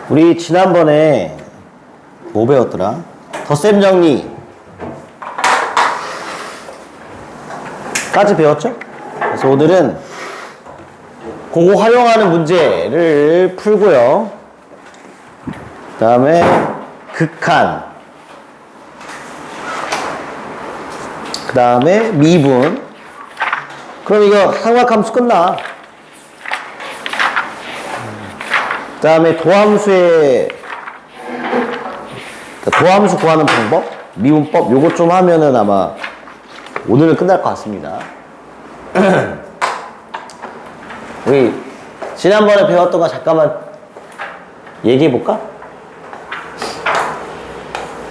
우리 지난번에 뭐 배웠더라? 덧셈 정리 까지 배웠죠? 그래서 오늘은 그거 활용하는 문제를 풀고요. 그 다음에 극한, 그 다음에 미분. 그럼 이거 삼각함수 끝나. 그 다음에 도함수 구하는 방법, 미분법, 요거 좀 하면은 아마 오늘은 끝날 것 같습니다. 우리 지난번에 배웠던 거 잠깐만 얘기해 볼까?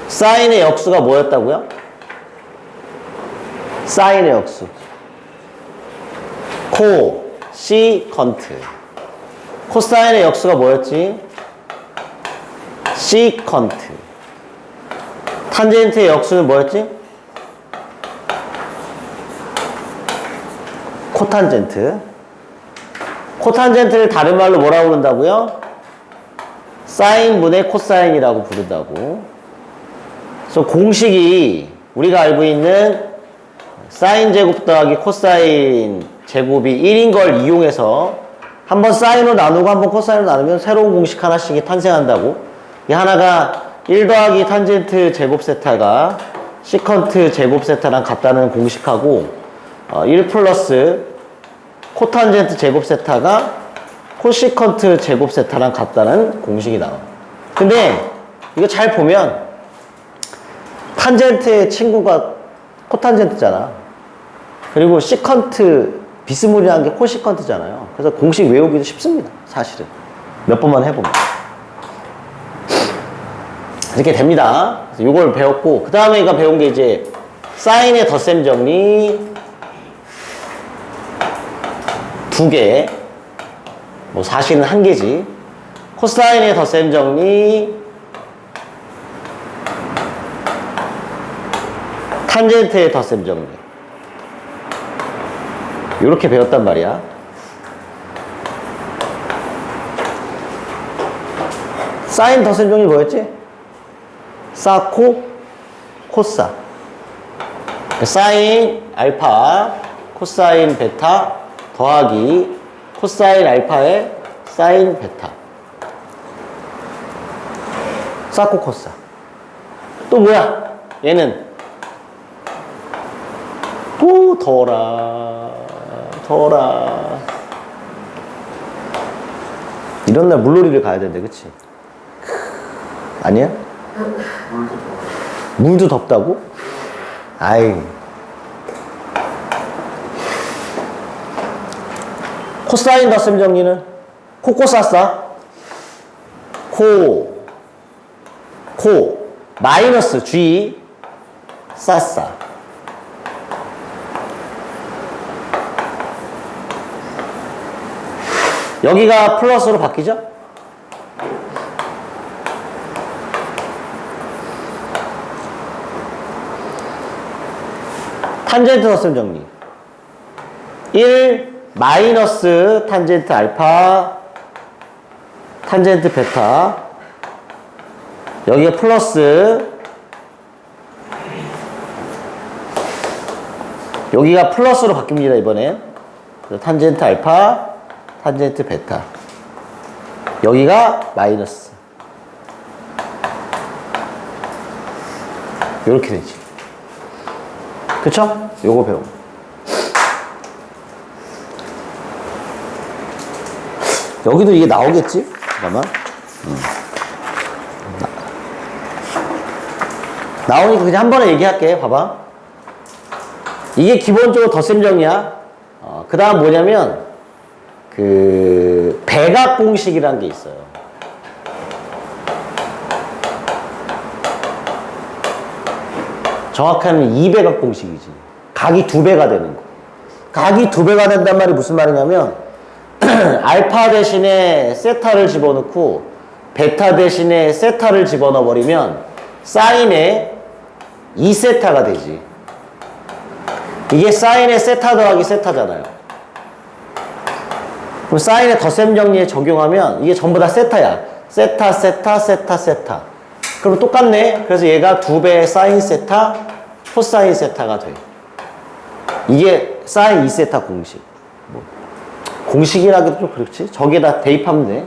사인의 역수가 뭐였다고요? 사인의 역수 코시컨트. 코사인의 역수가 뭐였지? 시컨트. 탄젠트의 역수는 뭐였지? 코탄젠트. 코탄젠트를 다른 말로 뭐라고 부른다고요? 사인분의 코사인이라고 부른다고. 그래서 공식이 우리가 알고 있는 사인 제곱 더하기 코사인 제곱이 1인 걸 이용해서 한번 사인으로 나누고 한번 코사인으로 나누면 새로운 공식 하나씩이 탄생한다고. 이 하나가 1 더하기 탄젠트 제곱 세타가 시컨트 제곱 세타랑 같다는 공식하고 1 플러스 코탄젠트 제곱 세타가 코시컨트 제곱 세타랑 같다는 공식이 나와. 근데 이거 잘 보면 탄젠트의 친구가 코탄젠트잖아. 그리고 시컨트 비스무리한 게 코시컨트잖아요. 그래서 공식 외우기도 쉽습니다. 사실은 몇 번만 해보면 이렇게 됩니다. 그래서 이걸 배웠고, 그 다음에 이거 배운 게 이제 사인의 덧셈 정리 2개, 뭐 사실은 1개지. 코사인의 덧셈 정리, 탄젠트의 덧셈 정리, 이렇게 배웠단 말이야. 사인 덧셈 정리 뭐였지? 사코, 코사. 사인 알파, 코사인 베타 더하기 코사인 알파의 사인 베타. 사코, 코사. 또 뭐야? 얘는 또 더라. 이런 날 물놀이를 가야 되는데, 그치? 아니야? 물도 덥다고? 아이. 코사인 덧셈 정리는 코코사싸. 마이너스 G 싸싸. 여기가 플러스로 바뀌죠? 탄젠트 덧셈 정리 1 마이너스 탄젠트 알파 탄젠트 베타, 여기가 플러스, 여기가 플러스로 바뀝니다. 이번엔 탄젠트 알파 탄젠트 베타, 여기가 마이너스. 이렇게 되지. 그쵸? 요거 배워. 여기도 이게 나오겠지? 잠깐만. 나오니까 그냥 한 번에 얘기할게. 봐봐. 이게 기본적으로 덧셈 정리야. 그 다음 뭐냐면, 배각 공식이라는 게 있어요. 정확하면 2배각 공식이지. 각이 2배가 되는 거. 각이 2배가 된단 말이 무슨 말이냐면, 알파 대신에 세타를 집어넣고 베타 대신에 세타를 집어넣어 버리면 사인에 2세타가 되지. 이게 사인에 세타 더하기 세타잖아요. 그럼 사인의 덧셈 정리에 적용하면 이게 전부 다 세타야. 세타, 세타, 세타, 세타. 그럼 똑같네. 그래서 얘가 2배의 사인 세타, 코사인 세타가 돼. 이게 사인 2세타 공식. 뭐, 공식이라기도 좀 그렇지? 저기에다 대입하면 돼.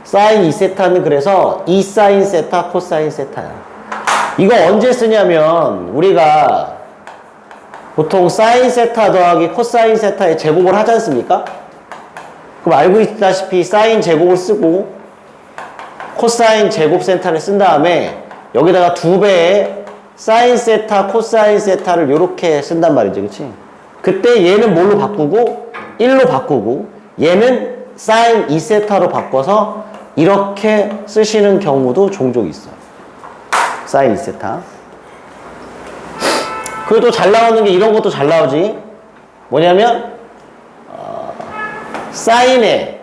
사인 2세타는 그래서 2 사인 세타, 코사인 세타야. 이거 언제 쓰냐면 우리가 보통 사인 세타 더하기 코사인 세타의 제곱을 하지 않습니까? 그럼 알고 있다시피 사인 제곱을 쓰고 코사인 제곱 세타를 쓴 다음에 여기다가 2배의 사인 세타, 코사인 세타를 이렇게 쓴단 말이지, 그치? 그때 얘는 뭘로 바꾸고 1로 바꾸고 얘는 사인 2세타로 바꿔서 이렇게 쓰시는 경우도 종종 있어요. 사인 2세타. 그리고 또 잘 나오는 게 이런 것도 잘 나오지. 뭐냐면 사인의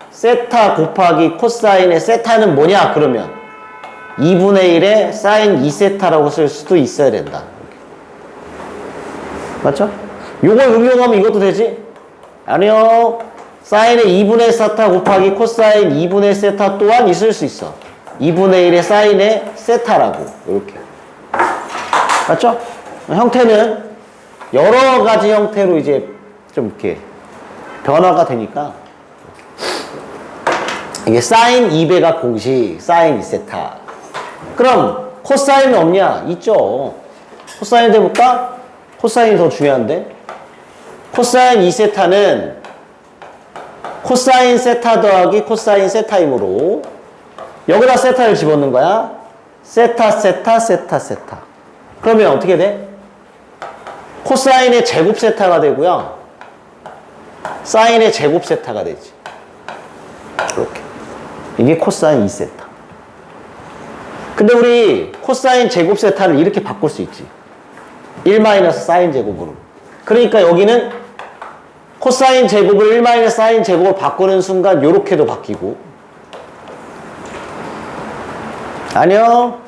세타 곱하기 코사인의 세타는 뭐냐? 그러면 2분의 1의 사인 2세타라고 쓸 수도 있어야 된다. 맞죠? 요걸 응용하면 이것도 되지? 아니요. 사인의 2분의 세타 곱하기 코사인 2분의 세타 또한 있을 수 있어. 2분의 1의 사인의 세타라고. 이렇게. 맞죠? 형태는 여러 가지 형태로 이제 좀 이렇게 변화가 되니까 이게 사인 2배가 공식, 사인 2세타. 그럼 코사인은 없냐? 있죠. 코사인 해볼까? 코사인이 더 중요한데. 코사인 2세타는 코사인 세타 더하기 코사인 세타이므로 여기다 세타를 집어넣는 거야. 세타, 세타, 세타, 세타. 그러면 어떻게 돼? 코사인의 제곱 세타가 되고요. 사인의 제곱 세타가 되지. 이렇게. 이게 코사인 2세타. 근데 우리 코사인 제곱 세타를 이렇게 바꿀 수 있지. 1 마이너스 사인 제곱으로. 그러니까 여기는 코사인 제곱을 1 마이너스 사인 제곱을 바꾸는 순간 요렇게도 바뀌고. 안녕.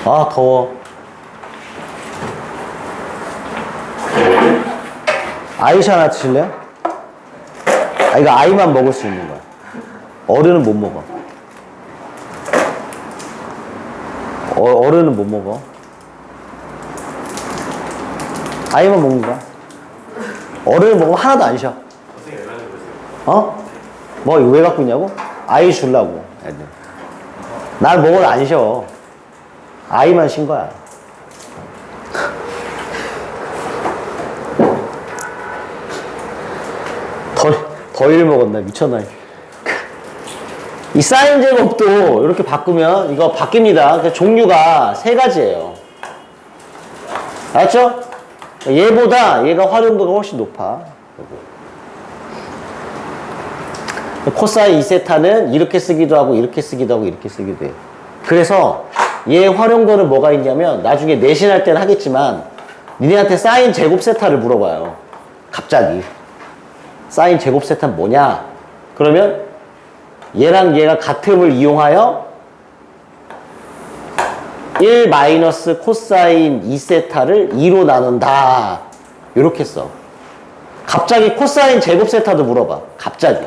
아, 더워. 아이샤 하나 드실래요? 아, 이거 아이만 먹을 수 있는 거야. 어른은 못 먹어. 어른은 못 먹어. 아이만 먹는 거야. 어른은 먹으면 하나도 안 쉬어. 어? 뭐, 이거 왜 갖고 있냐고? 아이 주려고. 애들. 날 먹어도 안 쉬어. 아이만 쉰 거야. 더 일 먹었나? 미쳤나? 이 사인 제곱도 이렇게 바꾸면 이거 바뀝니다. 종류가 3가지예요. 알았죠? 얘보다 얘가 활용도가 훨씬 높아. 코사인 2세타는 이렇게 쓰기도 하고 이렇게 쓰기도 하고 이렇게 쓰기도 해. 그래서 얘 활용도는 뭐가 있냐면 나중에 내신할 때는 하겠지만 니네한테 사인 제곱 세타를 물어봐요. 갑자기. 사인 제곱 세타는 뭐냐? 그러면 얘랑 얘가 같음을 이용하여 1 마이너스 코사인 2세타를 2로 나눈다. 이렇게 써. 갑자기 코사인 제곱 세타도 물어봐. 갑자기.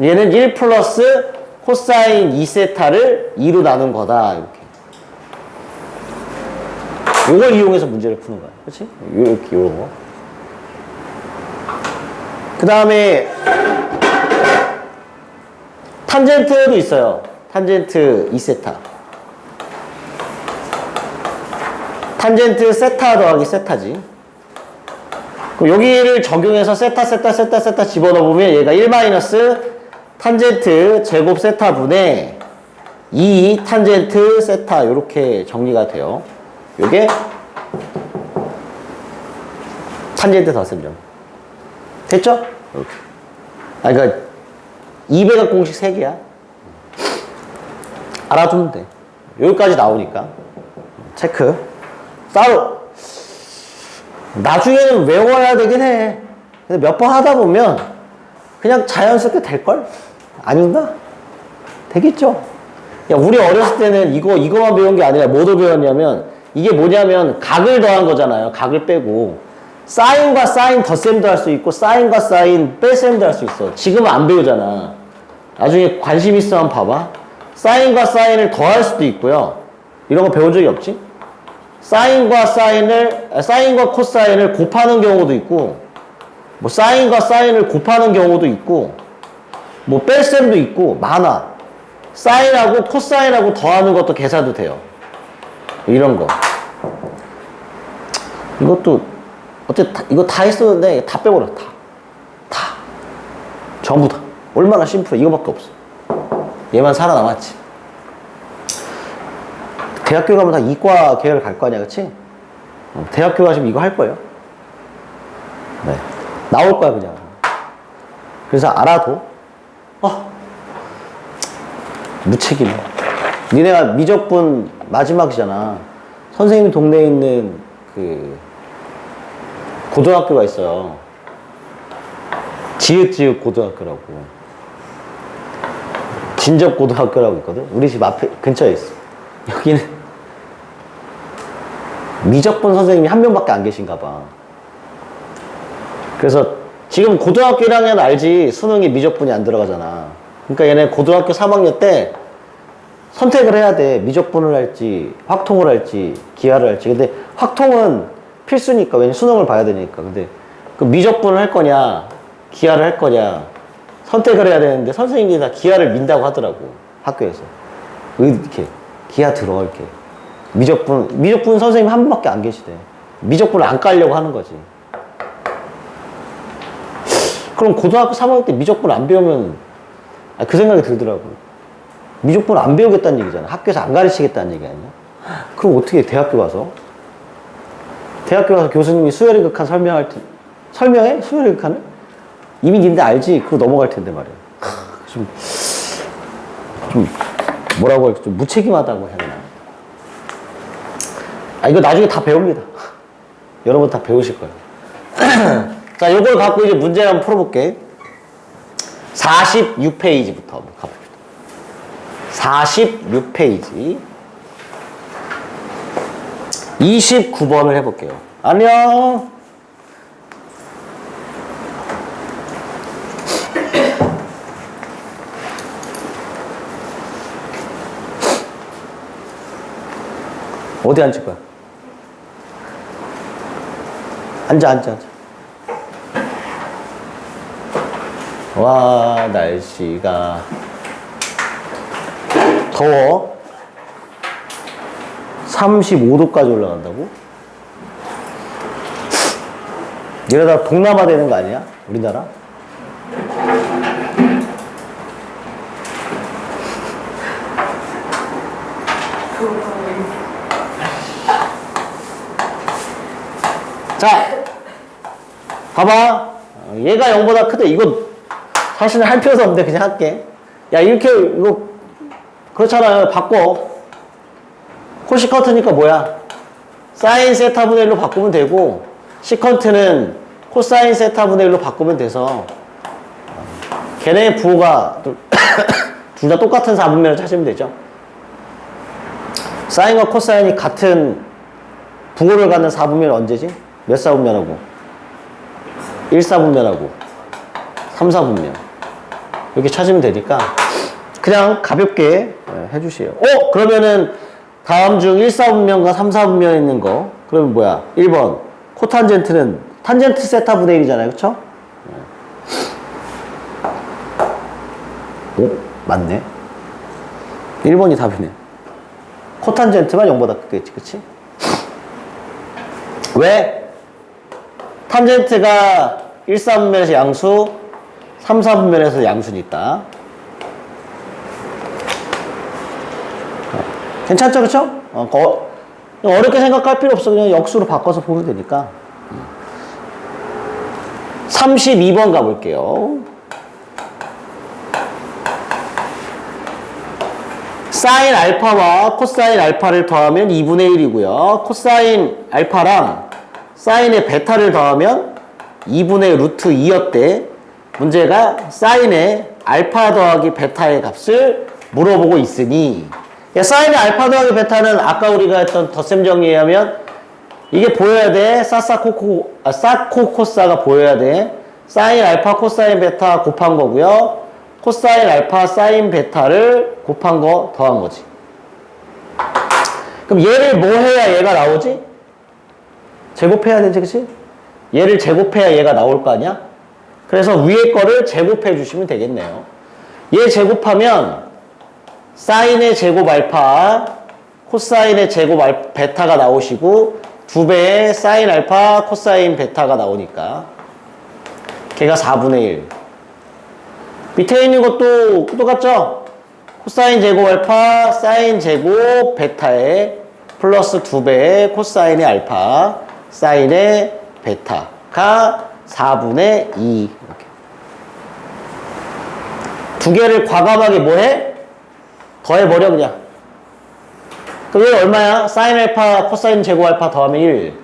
얘는 1 플러스 코사인 2세타를 2로 나눈 거다. 이렇게. 이걸 이용해서 문제를 푸는 거야. 그렇지? 이렇게 이런 거. 그 다음에 탄젠트도 있어요. 탄젠트 2세타. 탄젠트 세타 더하기 세타지. 그럼 여기를 적용해서 세타, 세타, 세타, 세타 집어넣으면 얘가 1 마이너스 탄젠트 제곱 세타분의 2 탄젠트 세타 이렇게 정리가 돼요. 요게 탄젠트 덧셈점. 됐죠? 이렇게. 아, 그러니까 2배가 공식 3개야. 알아두면 돼. 여기까지 나오니까. 체크. 따로 나중에는 외워야 되긴 해. 근데 몇 번 하다 보면 그냥 자연스럽게 될걸? 아닌가? 되겠죠? 야, 우리 어렸을 때는 이거만 배운 게 아니라 뭐도 배웠냐면 이게 뭐냐면 각을 더한 거잖아요. 각을 빼고 사인과 사인 덧셈도 할 수 있고 사인과 사인 뺄셈도 할 수 있어. 지금은 안 배우잖아. 나중에 관심 있으면 봐봐. 사인과 사인을 더할 수도 있고요. 이런 거 배운 적이 없지? 사인과 코사인을 곱하는 경우도 있고, 뭐 사인과 사인을 곱하는 경우도 있고, 뭐 뺄셈도 있고 많아. 사인하고 코사인하고 더하는 것도 계산도 돼요. 이런 거. 이것도 이거 다 했었는데 다 빼버려. 다 전부 다. 얼마나 심플해. 이거밖에 없어. 얘만 살아남았지. 대학교 가면 다 이과 계열 갈 거 아니야, 그치? 대학교 가시면 이거 할 거예요. 네. 나올 거야, 그냥. 그래서 알아도, 무책임해. 니네가 미적분 마지막이잖아. 선생님 동네에 있는 그, 고등학교가 있어요. 지읒지읒 고등학교라고. 진적고등학교라고 있거든? 우리 집 앞에, 근처에 있어. 여기는 미적분 선생님이 한 명밖에 안 계신가 봐. 그래서 지금 고등학교 1학년 알지? 수능에 미적분이 안 들어가잖아. 그러니까 얘네 고등학교 3학년 때 선택을 해야 돼. 미적분을 할지, 확통을 할지, 기하를 할지. 근데 확통은 필수니까, 왜냐면 수능을 봐야 되니까. 근데 그 미적분을 할 거냐, 기하를 할 거냐, 선택을 해야 되는데 선생님들이 다 기하를 민다고 하더라고. 학교에서. 이렇게. 기하 들어, 이렇게. 미적분 선생님 한 분밖에 안 계시대. 미적분을 안 깔려고 하는 거지. 그럼 고등학교 3학년 때 미적분 안 배우면, 그 생각이 들더라고. 미적분 안 배우겠다는 얘기잖아. 학교에서 안 가르치겠다는 얘기 아니야? 그럼 어떻게 대학교 가서? 대학교 가서 교수님이 수열의 극한 설명할 때, 설명해? 수열의 극한을? 이미 니네 알지? 그거 넘어갈 텐데 말이야. 좀 뭐라고 할까? 좀 무책임하다고 해야 되나? 이거 나중에 다 배웁니다. 여러분 다 배우실 거예요. 자, 요걸 갖고 이제 문제 한번 풀어볼게. 46페이지부터 한번 가봅니다. 46페이지. 29번을 해볼게요. 안녕. 어디 앉을 거야? 앉아. 와, 날씨가 더워. 35도까지 올라간다고? 이러다 동남아 되는 거 아니야? 우리나라? 자, 봐봐. 얘가 0보다 크대. 이거 사실은 할 필요도 없는데 그냥 할게. 야, 이렇게 이거 그렇잖아요. 바꿔. 코시컨트니까 뭐야? 사인 세타분의 1로 바꾸면 되고, 시컨트는 코사인 세타분의 1로 바꾸면 돼서 걔네의 부호가 둘 다 똑같은 4분면을 찾으면 되죠. 사인과 코사인이 같은 부호를 갖는 4분면이 언제지? 몇 4분면하고? 1 4분면하고 3 4분면 이렇게 찾으면 되니까 그냥 가볍게 해주세요. 그러면은 다음 중 1 4분면과 3 4분면에 있는 거, 그러면 뭐야? 1번 코탄젠트는 탄젠트 세타분의 1이잖아요, 그쵸? 맞네. 1번이 답이네. 코탄젠트만 0보다 크겠지, 그치? 왜? 탄젠트가 1, 4분면에서 양수, 3, 4분면에서 양수니까. 괜찮죠, 그쵸? 어렵게 생각할 필요 없어. 그냥 역수로 바꿔서 보면 되니까. 32번 가볼게요. 사인 알파와 코사인 알파를 더하면 2분의 1이고요. 코사인 알파랑 사인의 베타를 더하면 2분의 루트 2였대. 문제가 사인의 알파 더하기 베타의 값을 물어보고 있으니 야, 사인의 알파 더하기 베타는 아까 우리가 했던 덧셈 정리하면 이게 보여야 돼. 사코코사가 보여야 돼. 사인 알파 코사인 베타 곱한 거고요. 코사인 알파 사인 베타를 곱한 거 더한 거지. 그럼 얘를 뭐 해야 얘가 나오지? 제곱해야 되지, 그치? 얘를 제곱해야 얘가 나올 거 아니야? 그래서 위에 거를 제곱해 주시면 되겠네요. 얘 제곱하면 사인의 제곱 알파, 코사인의 제곱 베타가 나오시고 2배의 사인 알파, 코사인 베타가 나오니까 걔가 4분의 1. 밑에 있는 것도 똑같죠? 코사인 제곱 알파, 사인 제곱 베타에 플러스 2배의 코사인의 알파, 사인의 베타가 4분의 2. 이렇게. 두 개를 과감하게 뭐해? 더해버려 그냥. 그럼 얘 얼마야? 사인 알파, 코사인 제곱 알파 더하면 1.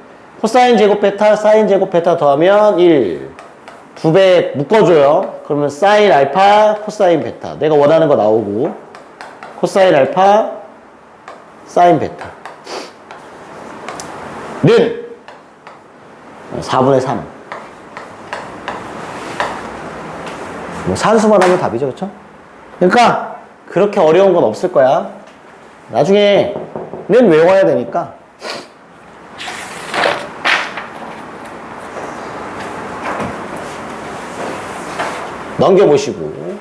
코사인 제곱 베타, 사인 제곱 베타 더하면 1. 2배 묶어줘요. 그러면 사인 알파, 코사인 베타. 내가 원하는 거 나오고. 코사인 알파, 사인 베타. 는 4분의 3. 뭐 산수만 하면 답이죠, 그쵸? 그러니까 그렇게 어려운 건 없을 거야. 나중에는 외워야 되니까. 넘겨보시고.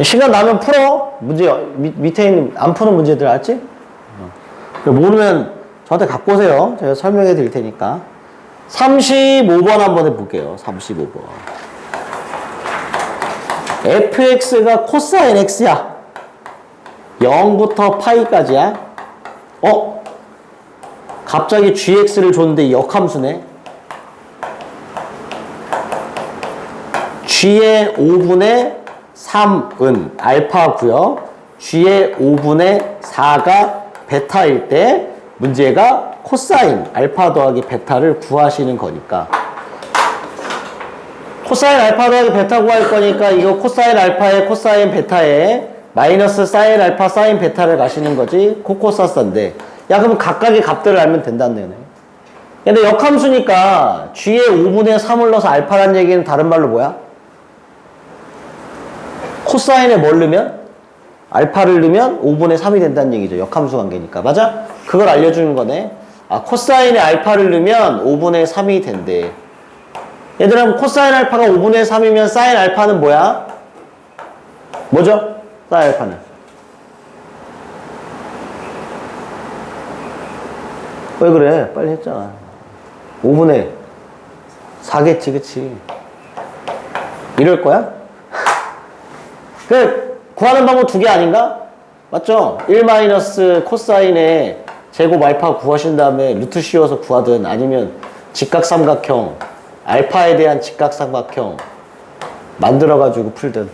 시간 나면 풀어. 문제, 밑에 있는, 안 푸는 문제들 알지? 모르면 저한테 갖고 오세요. 제가 설명해 드릴 테니까. 35번 한번 해볼게요. 35번. fx가 코사인 x야. 0부터 파이까지야. 갑자기 gx를 줬는데 역함수네. g의 5분의 3은 알파고요. g의 5분의 4가 베타일 때 문제가 코사인 알파 더하기 베타를 구하시는 거니까. 코사인 알파 더하기 베타 구할 거니까 이거 코사인 알파에 코사인 베타에 마이너스 사인 알파 사인 베타를 가시는 거지. 코코사사인데. 야, 그럼 각각의 값들을 알면 된다는 얘기네. 근데 역함수니까 g의 5분의 3을 넣어서 알파란 얘기는 다른 말로 뭐야? 코사인에 뭘 넣으면? 알파를 넣으면 5분의 3이 된다는 얘기죠. 역함수 관계니까. 맞아? 그걸 알려주는 거네. 아, 코사인에 알파를 넣으면 5분의 3이 된대. 얘들아, 코사인 알파가 5분의 3이면 사인 알파는 뭐야? 뭐죠? 사인 알파는. 왜 그래? 빨리 했잖아. 5분의 4겠지, 그치? 이럴 거야? 구하는 방법 두 개 아닌가? 맞죠? 1 마이너스 코사인의 제곱 알파 구하신 다음에 루트 씌워서 구하든 아니면 직각삼각형, 알파에 대한 직각삼각형 만들어가지고 풀든.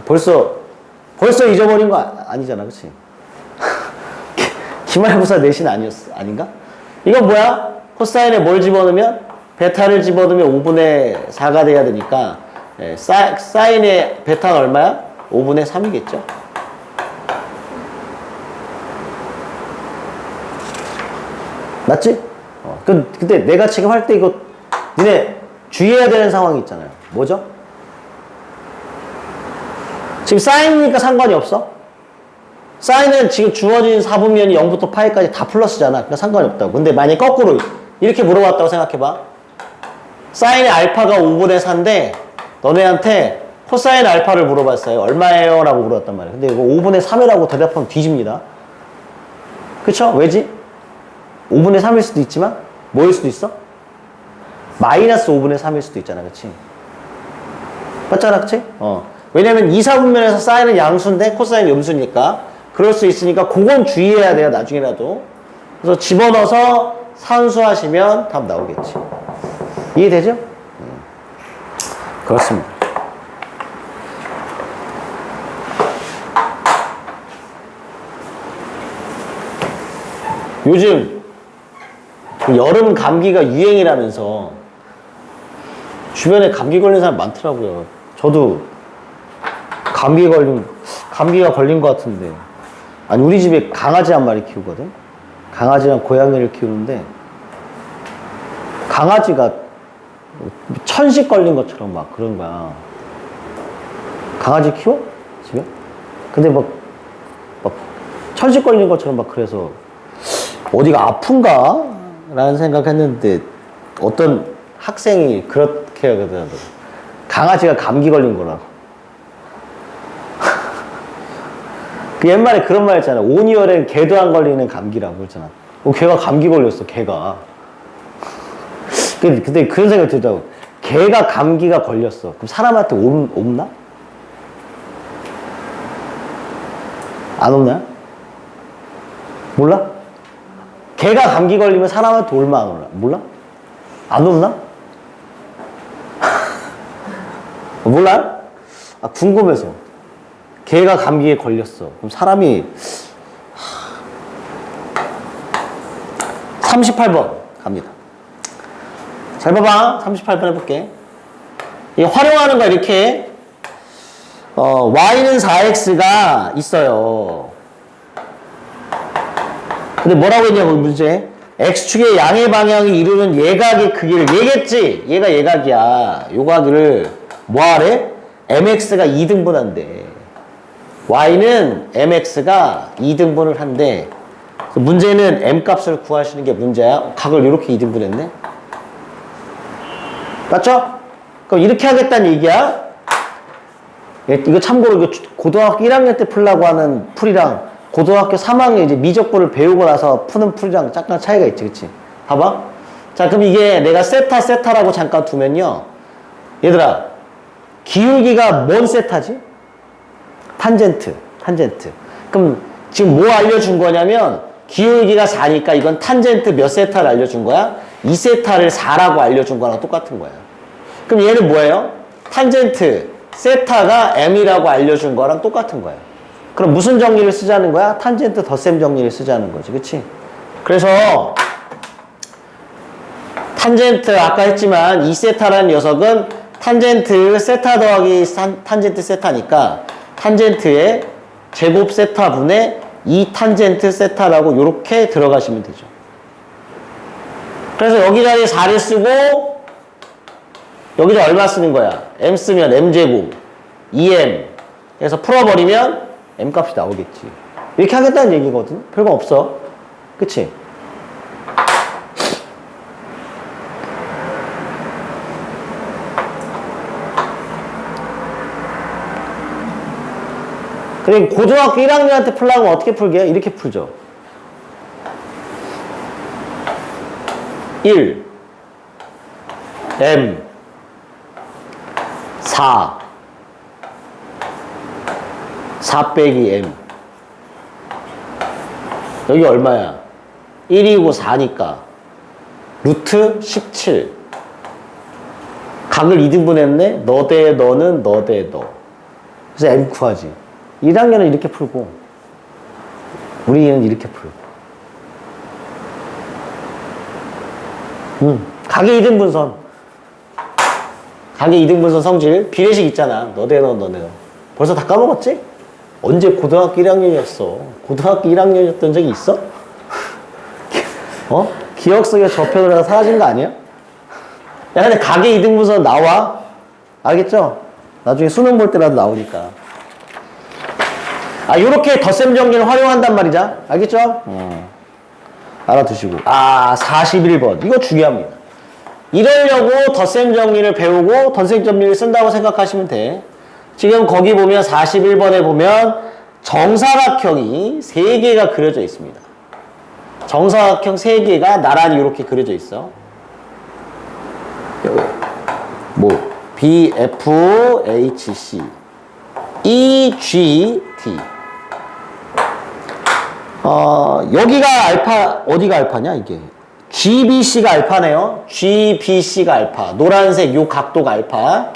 벌써 잊어버린 거 아니잖아, 그치? 기말고사 내신 아닌가? 이건 뭐야? 코사인에 뭘 집어넣으면? 베타를 집어넣으면 5분의 4가 돼야 되니까 사인의 베타는 얼마야? 5분의 3이겠죠? 맞지? 근데 내가 지금 할 때 이거 니네 주의해야 되는 상황이 있잖아요. 뭐죠? 지금 사인이니까 상관이 없어? 사인은 지금 주어진 4분면이 0부터 파이까지 다 플러스잖아. 그러니까 상관이 없다고. 근데 만약에 거꾸로 이렇게 물어봤다고 생각해봐. 사인의 알파가 5분의 4인데 너네한테 코사인 알파를 물어봤어요. 얼마예요? 라고 물어봤단 말이에요. 근데 이거 5분의 3이라고 대답하면 뒤집니다. 그쵸? 왜지? 5분의 3일 수도 있지만 뭐일 수도 있어? 마이너스 5분의 3일 수도 있잖아. 그치? 맞잖아. 그치? 왜냐면 2, 4분면에서 사인은 양수인데 코사인은 음수니까 그럴 수 있으니까 그건 주의해야 돼요. 나중에라도. 그래서 집어넣어서 산수하시면 답 나오겠지. 이해되죠? 그렇습니다. 요즘 여름 감기가 유행이라면서 주변에 감기 걸린 사람 많더라고요. 저도 감기가 걸린 것 같은데. 아니, 우리 집에 강아지 한 마리 키우거든? 강아지랑 고양이를 키우는데, 강아지가 천식 걸린 것처럼 막 그런 거야. 강아지 키워? 집에? 근데 막 천식 걸린 것처럼 막 그래서 어디가 아픈가? 라는 생각했는데 어떤 학생이 그렇게 하거든. 강아지가 감기 걸린 거라고. 그 옛말에 그런 말 있잖아. 온이열엔 개도 안 걸리는 감기라고 그랬잖아. 개가 감기 걸렸어, 개가. 근데 그런 생각이 들더라고. 개가 감기가 걸렸어. 그럼 사람한테 옮나? 안 옮나요? 몰라? 개가 감기 걸리면 사람한테 올마 안 올라? 몰라? 안 옮나? 몰라? 아, 궁금해서. 개가 감기에 걸렸어. 그럼 사람이 38번 갑니다. 잘 봐봐. 38번 해볼게. 이 활용하는 거 이렇게 y는 4x가 있어요. 근데 뭐라고 했냐고 문제. x축의 양의 방향이 이루는 예각의 크기를 얘겠지. 얘가 예각이야. 요각을 뭐하래? mx가 2등분한대. y는 mx가 2등분을 한대. 문제는 m값을 구하시는 게 문제야. 각을 이렇게 2등분했네. 맞죠? 그럼 이렇게 하겠다는 얘기야. 이거 참고로 이거 고등학교 1학년 때 풀라고 하는 풀이랑 고등학교 3학년 이제 미적분을 배우고 나서 푸는 풀이랑 약간 차이가 있지, 그치? 봐봐. 자, 그럼 이게 내가 세타라고 잠깐 두면요. 얘들아, 기울기가 뭔 세타지? 탄젠트. 그럼 지금 뭐 알려준 거냐면 기울기가 4니까 이건 탄젠트 몇 세타를 알려준 거야? 2세타를 4라고 알려준 거랑 똑같은 거야. 그럼 얘는 뭐예요? 탄젠트 세타가 m이라고 알려준 거랑 똑같은 거야. 그럼 무슨 정리를 쓰자는 거야? 탄젠트 덧셈 정리를 쓰자는 거지. 그치? 그래서 탄젠트 아까 했지만 2세타라는 녀석은 탄젠트 세타 더하기 탄젠트 세타니까 탄젠트의 제곱 세타분의 2탄젠트 세타라고 이렇게 들어가시면 되죠. 그래서 여기 자리에 4를 쓰고 여기다 얼마 쓰는 거야? m 쓰면 m제곱 2m 그래서 풀어버리면 m값이 나오겠지. 이렇게 하겠다는 얘기거든. 별거 없어. 그치? 그리고 고등학교 1학년한테 풀려면 어떻게 풀게? 이렇게 풀죠. 1 m 4 빼기 m 여기 얼마야? 1이고 4니까 루트 17 각을 2등분 했네? 너 대 너는 너 대 너 그래서 m 구하지. 1학년은 이렇게 풀고 우리는 이렇게 풀고 각의 2등분선 각의 2등분선 성질 비례식 있잖아. 너 대 너 너 대 너 벌써 다 까먹었지? 언제 고등학교 1학년이었어? 고등학교 1학년이었던 적이 있어? 기억 속에 저편으로 다 사라진 거 아니야? 야, 근데 각의 2등분선 나와. 알겠죠? 나중에 수능 볼 때라도 나오니까. 요렇게 덧셈 정리를 활용한단 말이죠. 알겠죠? 알아두시고. 41번. 이거 중요합니다. 이러려고 덧셈 정리를 배우고 덧셈 정리를 쓴다고 생각하시면 돼. 지금 거기 보면 41번에 보면 정사각형이 3개가 그려져 있습니다. 정사각형 3개가 나란히 이렇게 그려져 있어. 뭐 B, F, H, C, E, G, T. 여기가 알파, 어디가 알파냐, 이게? GBC가 알파네요. GBC가 알파. 노란색 요 각도가 알파.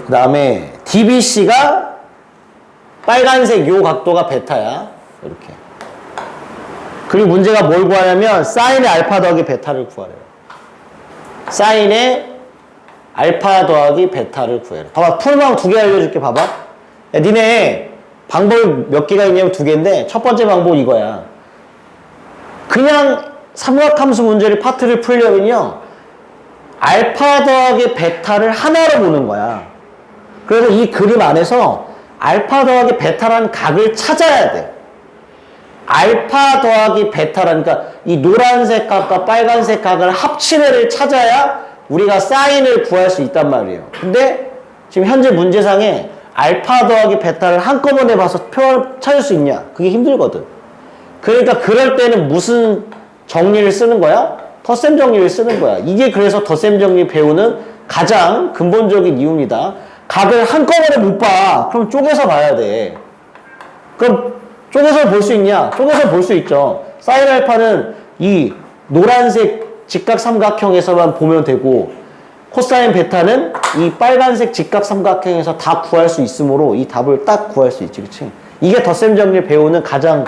그 다음에 DBC가 빨간색 요 각도가 베타야. 이렇게. 그리고 문제가 뭘 구하냐면 사인의 알파 더하기 베타를 구하래요. 사인의 알파 더하기 베타를 구해라. 봐봐, 풀방 두 개 알려줄게. 봐봐. 야, 니네 방법이 몇 개가 있냐면 두 개인데 첫 번째 방법은 이거야. 그냥 삼각함수 문제를 파트를 풀려면요, 알파 더하기 베타를 하나로 보는 거야. 그래서 이 그림 안에서 알파 더하기 베타라는 각을 찾아야 돼. 알파 더하기 베타라니까 이 노란색 각과 빨간색 각을 합친 애를 찾아야 우리가 사인을 구할 수 있단 말이에요. 근데 지금 현재 문제상에 알파 더하기 베타를 한꺼번에 봐서 표를 찾을 수 있냐? 그게 힘들거든. 그러니까 그럴 때는 무슨 정리를 쓰는 거야? 덧셈 정리를 쓰는 거야. 이게 그래서 덧셈 정리 배우는 가장 근본적인 이유입니다. 각을 한꺼번에 못 봐. 그럼 쪼개서 봐야 돼. 그럼 쪼개서 볼 수 있냐? 쪼개서 볼 수 있죠. 사인 알파는 이 노란색 직각삼각형에서만 보면 되고, 코사인 베타는 이 빨간색 직각삼각형에서 다 구할 수 있으므로 이 답을 딱 구할 수 있지, 그치? 이게 덧셈 정리를 배우는 가장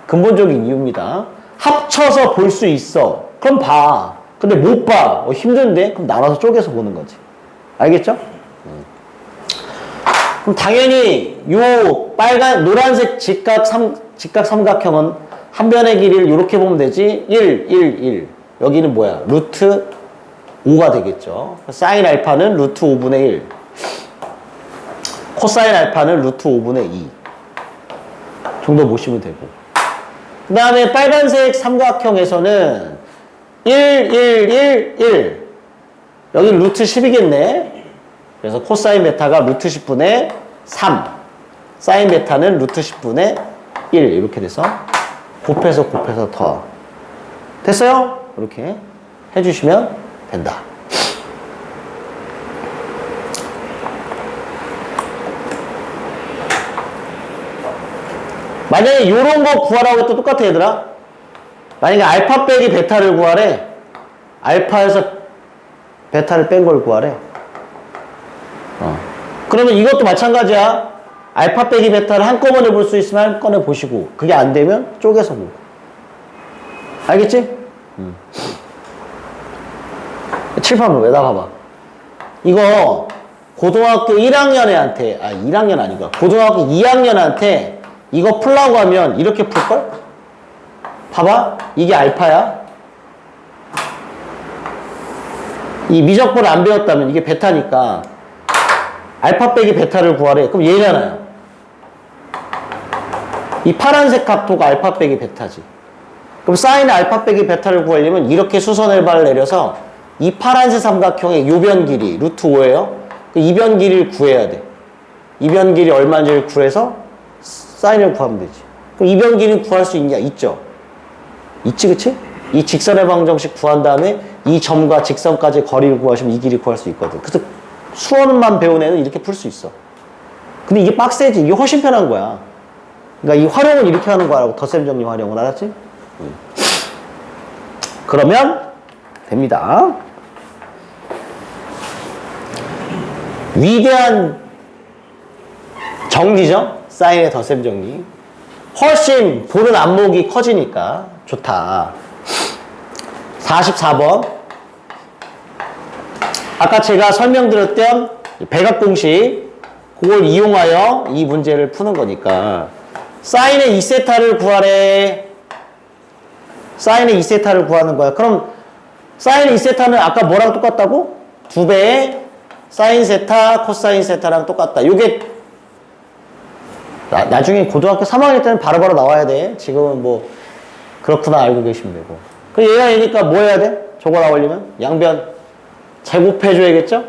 근본적인 이유입니다. 합쳐서 볼 수 있어. 그럼 봐. 근데 못 봐. 힘든데? 그럼 나눠서 쪼개서 보는 거지. 알겠죠? 그럼 당연히 요 노란색 직각삼각형은 한 변의 길이를 이렇게 보면 되지. 1, 1, 1. 여기는 뭐야? 루트 5가 되겠죠. 사인 알파는 루트 5분의 1. 코사인 알파는 루트 5분의 2 정도 보시면 되고. 그 다음에 빨간색 삼각형에서는 1, 1, 1, 1. 여기 루트 10이겠네. 그래서 코사인 베타가 루트 10분의 3. 사인 베타는 루트 10분의 1. 이렇게 돼서 곱해서 더. 됐어요? 이렇게 해주시면 된다. 만약에 이런 거 구하라고 해도 똑같아, 얘들아. 만약에 알파 빼기 베타를 구하래. 알파에서 베타를 뺀 걸 구하래. 그러면 이것도 마찬가지야. 알파 빼기 베타를 한꺼번에 볼 수 있으면 한꺼번에 보시고, 그게 안 되면 쪼개서 보고. 알겠지? 칠판을 왜다 봐봐. 이거 고등학교 1학년 애한테, 1학년 아니고 고등학교 2학년한테 이거 풀라고 하면 이렇게 풀걸? 봐봐. 이게 알파야. 이 미적분을 안 배웠다면 이게 베타니까 알파 빼기 베타를 구하래. 그럼 얘잖아요. 이 파란색 각도가 알파 빼기 베타지. 그럼 사인 알파 빼기 베타를 구하려면 이렇게 수선을 발을 내려서 이 파란색 삼각형의 요변 길이 루트 5예요. 그 이변 길이를 구해야 돼. 이변 길이 얼마인지를 구해서 사인을 구하면 되지. 그럼 이변 길이는 구할 수 있냐? 있죠. 있지, 그치? 이 직선의 방정식 구한 다음에 이 점과 직선까지 거리를 구하시면 이 길이 구할 수 있거든. 그래서 수원만 배운 애는 이렇게 풀 수 있어. 근데 이게 빡세지. 이게 훨씬 편한 거야. 그러니까 이 활용을 이렇게 하는 거라고. 덧셈 정리 활용을. 알았지? 그러면 됩니다. 위대한 정리죠. 사인의 덧셈 정리. 훨씬 보는 안목이 커지니까 좋다. 44번. 아까 제가 설명드렸던 백악공식, 그걸 이용하여 이 문제를 푸는 거니까. 사인의 2세타를 구하래. 사인의 2세타를 구하는 거야. 그럼 사인의 2세타는 아까 뭐랑 똑같다고? 2배의 사인 세타, 코사인 세타랑 똑같다. 요게 나중에 고등학교 3학년 때는 바로바로 나와야 돼. 지금은 뭐 그렇구나 알고 계시면 되고. 그 얘가 얘니까 뭐 해야 돼? 저거 나오려면 양변 제곱해 줘야겠죠?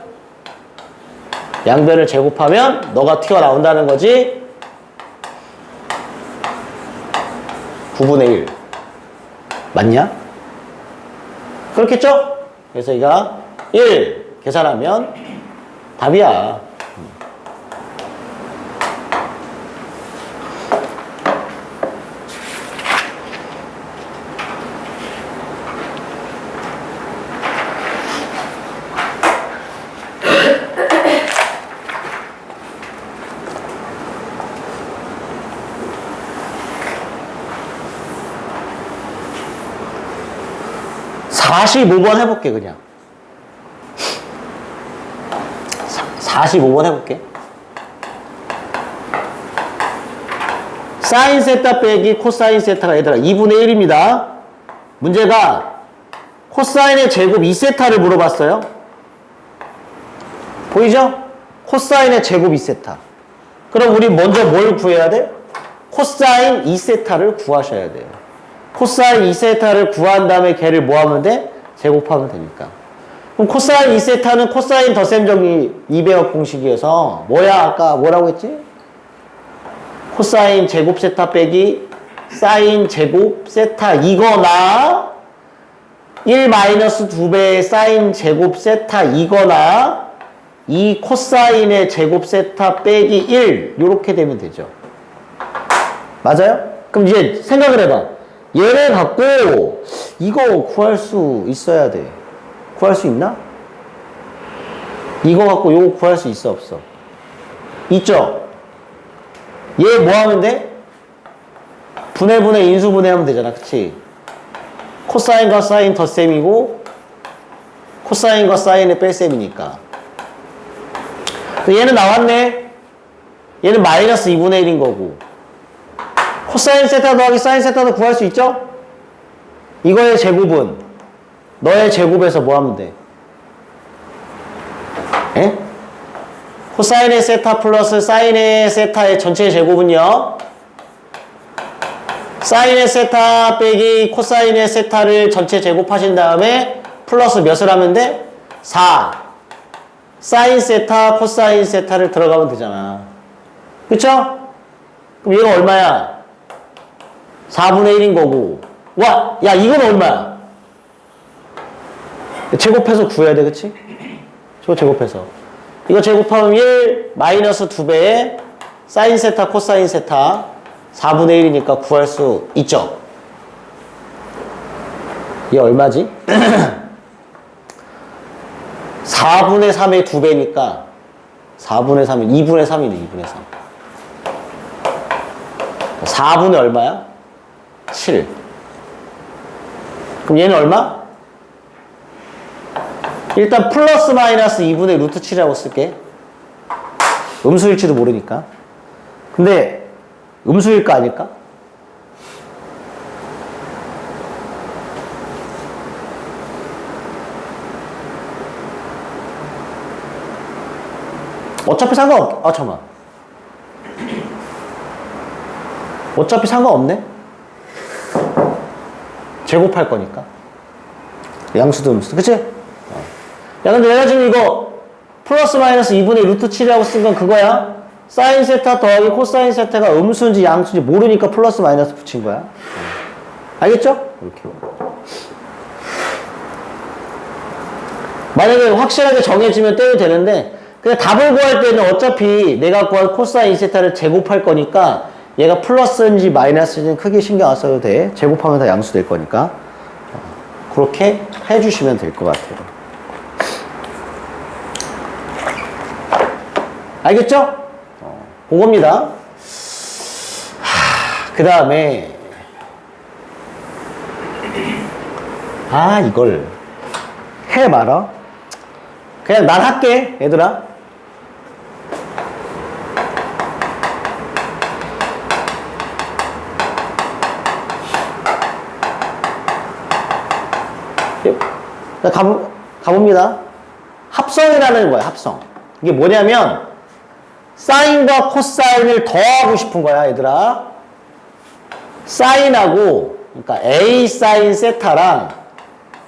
양변을 제곱하면 너가 튀어나온다는 거지. 9분의 1 맞냐? 그렇겠죠? 그래서 이가 1 계산하면 답이야. 45번 해볼게, 그냥. 45번 해볼게. 사인 세타 빼기 코사인 세타가 얘들아 2분의 1입니다. 문제가 코사인의 제곱 2세타를 물어봤어요. 보이죠? 코사인의 제곱 2세타. 그럼 우리 먼저 뭘 구해야 돼? 코사인 2세타를 구하셔야 돼요. 코사인 2세타를 구한 다음에 걔를 뭐 하면 돼? 제곱하면 되니까. 그럼 코사인 2세타는 코사인 덧셈 정리 200억 공식이어서 뭐야? 아까 뭐라고 했지? 코사인 제곱 세타 빼기 사인 제곱 세타 이거나 1 마이너스 2배의 사인 제곱 세타 이거나 이 코사인의 제곱 세타 빼기 1 요렇게 되면 되죠. 맞아요? 그럼 이제 생각을 해봐. 얘를 갖고 이거 구할 수 있어야 돼. 구할 수 있나? 이거 갖고 요거 구할 수 있어 없어? 있죠? 얘 뭐 하면 돼? 분해분해 인수분해하면 되잖아. 그치? 코사인과 사인 덧셈이고 코사인과 사인의 뺄셈이니까. 얘는 나왔네. 얘는 마이너스 2분의 1인 거고. 코사인 세타 더하기 사인 세타도 구할 수 있죠? 이거의 제곱은 너의 제곱에서 뭐 하면 돼? 에? 코사인의 세타 플러스 사인의 세타의 전체 제곱은요? 사인의 세타 빼기 코사인의 세타를 전체 제곱하신 다음에 플러스 몇을 하면 돼? 4. 사인 세타, 코사인 세타를 들어가면 되잖아. 그쵸? 그럼 얘가 얼마야? 4분의 1인 거고. 와! 야, 이건 얼마야? 제곱해서 구해야 돼, 그치? 저거 제곱해서. 이거 제곱하면 1 마이너스 2배의 사인 세타, 코사인 세타 4분의 1이니까 구할 수 있죠? 얘 얼마지? 4분의 3의 2배니까 4분의 3이 2분의 3이네. 2분의 3. 4분의 얼마야? 7. 그럼 얘는 얼마? 일단 플러스 마이너스 2분의 루트 7이라고 쓸게. 음수일지도 모르니까. 근데 음수일까 아닐까? 어차피 상관없, 잠깐만. 어차피 상관없네? 제곱할 거니까. 양수도 음수도. 그치? 야, 근데 내가 지금 이거 플러스 마이너스 2분의 루트 7이라고 쓴 건 그거야? 사인 세타 더하기 코사인 세타가 음수인지 양수인지 모르니까 플러스 마이너스 붙인 거야. 알겠죠? 이렇게. 만약에 확실하게 정해지면 떼도 되는데, 그냥 답을 구할 때는 어차피 내가 구할 코사인 세타를 제곱할 거니까 얘가 플러스인지 마이너스인지 크게 신경 안 써도 돼. 제곱하면 다 양수 될 거니까. 그렇게 해주시면 될 것 같아요. 알겠죠? 그겁니다. 그 다음에 이걸 해 말아. 그냥 난 할게, 얘들아. 가봅니다. 합성이라는 거야, 합성. 이게 뭐냐면 사인과 코사인을 더하고 싶은 거야, 얘들아. 사인하고, 그러니까 A 사인 세타랑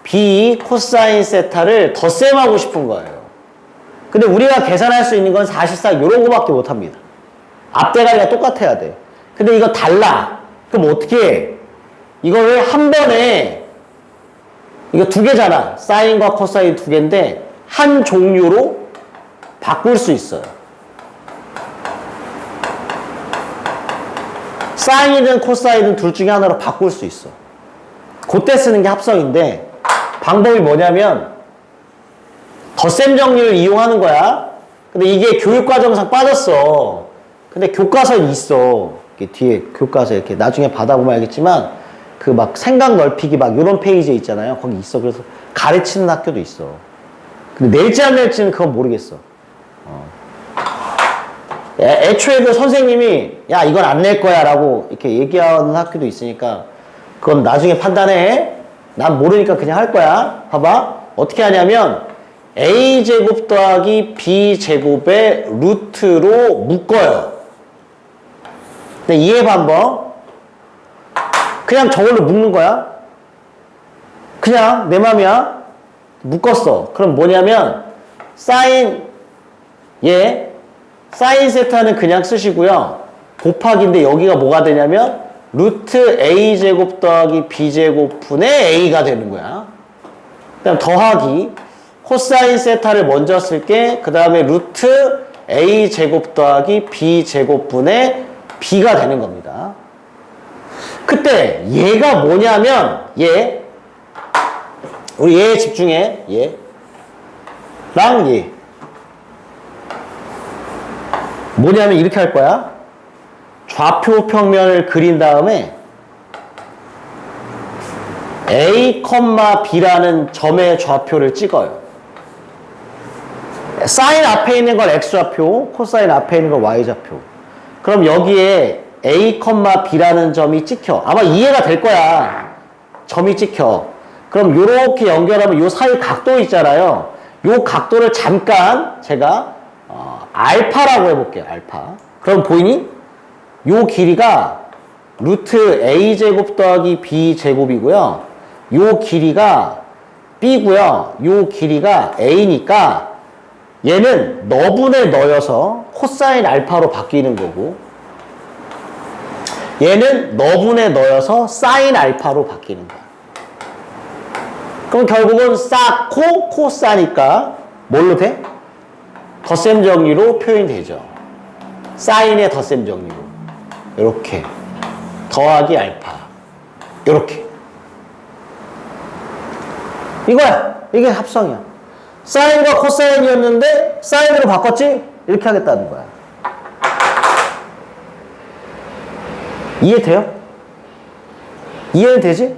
B 코사인 세타를 덧셈하고 싶은 거예요. 근데 우리가 계산할 수 있는 건 사실상 이런 거밖에 못 합니다. 앞대가리가 똑같아야 돼. 근데 이거 달라. 그럼 어떻게 해? 이거를 한 번에, 이거 두 개잖아. 사인과 코사인 두 개인데, 한 종류로 바꿀 수 있어요. 사인이든 코사인이든 둘 중에 하나로 바꿀 수 있어. 그때 쓰는 게 합성인데 방법이 뭐냐면 덧셈 정리를 이용하는 거야. 근데 이게 교육과정상 빠졌어. 근데 교과서에 있어. 이렇게 뒤에 교과서 이렇게 나중에 받아보면 알겠지만 그 막 생각 넓히기 막 이런 페이지에 있잖아요. 거기 있어. 그래서 가르치는 학교도 있어. 근데 낼지 안 낼지는 그건 모르겠어. 애초에 그 선생님이 야 이건 안 낼 거야 라고 이렇게 얘기하는 학교도 있으니까 그건 나중에 판단해. 난 모르니까 그냥 할 거야. 봐봐. 어떻게 하냐면 a제곱 더하기 b제곱의 루트로 묶어요. 근데 이해봐 한번. 그냥 저걸로 묶는 거야. 그냥 내 맘이야. 묶었어. 그럼 뭐냐면 사인 세타는 그냥 쓰시고요. 곱하기인데 여기가 뭐가 되냐면 루트 a제곱 더하기 b제곱 분의 a가 되는 거야. 그 다음 더하기 코사인 세타를 먼저 쓸게. 그 다음에 루트 a제곱 더하기 b제곱 분의 b가 되는 겁니다. 그때 얘가 뭐냐면 우리 얘에 집중해. 얘랑 얘 뭐냐면 이렇게 할 거야. 좌표 평면을 그린 다음에 A, B라는 점의 좌표를 찍어요. 사인 앞에 있는 건 X좌표, 코사인 앞에 있는 건 Y좌표. 그럼 여기에 A, B라는 점이 찍혀. 아마 이해가 될 거야. 점이 찍혀. 그럼 요렇게 연결하면 요 사이 각도 있잖아요. 요 각도를 잠깐 제가 알파라고 해볼게요. 알파. 그럼 보이니? 요 길이가 루트 a제곱 더하기 b제곱이고요. 요 길이가 b고요. 요 길이가 a니까 얘는 너분의 너여서 코사인 알파로 바뀌는 거고 얘는 너분의 너여서 사인 알파로 바뀌는 거야. 그럼 결국은 싸코 코사니까 뭘로 돼? 덧셈 정리로 표현되죠. 사인의 덧셈 정리로. 이렇게. 더하기 알파. 이렇게. 이거야. 이게 합성이야. 사인과 코사인이었는데 사인으로 바꿨지? 이렇게 하겠다는 거야. 이해돼요? 이해는 되지?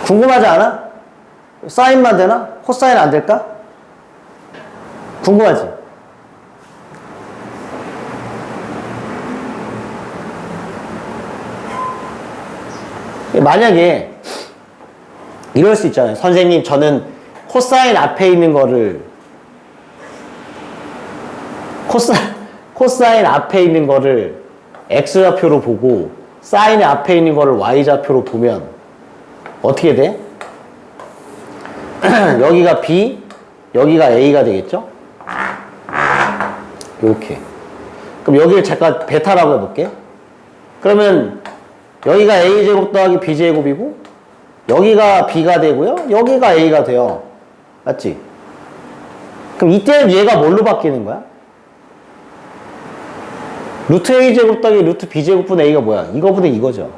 궁금하지 않아? 사인만 되나? 코사인 안 될까? 궁금하지? 만약에 이럴 수 있잖아요. 선생님 저는 코사인 앞에 있는 거를 코사인 앞에 있는 거를 X좌표로 보고 사인 앞에 있는 거를 Y좌표로 보면 어떻게 돼? 여기가 B, 여기가 A가 되겠죠? 이렇게. 그럼 여기를 잠깐 베타라고 해볼게. 그러면 여기가 A제곱 더하기 B제곱이고 여기가 B가 되고요. 여기가 A가 돼요. 맞지? 그럼 이때는 얘가 뭘로 바뀌는 거야? 루트 A제곱 더하기 루트 B제곱분의 A가 뭐야? 이거분의 이거죠.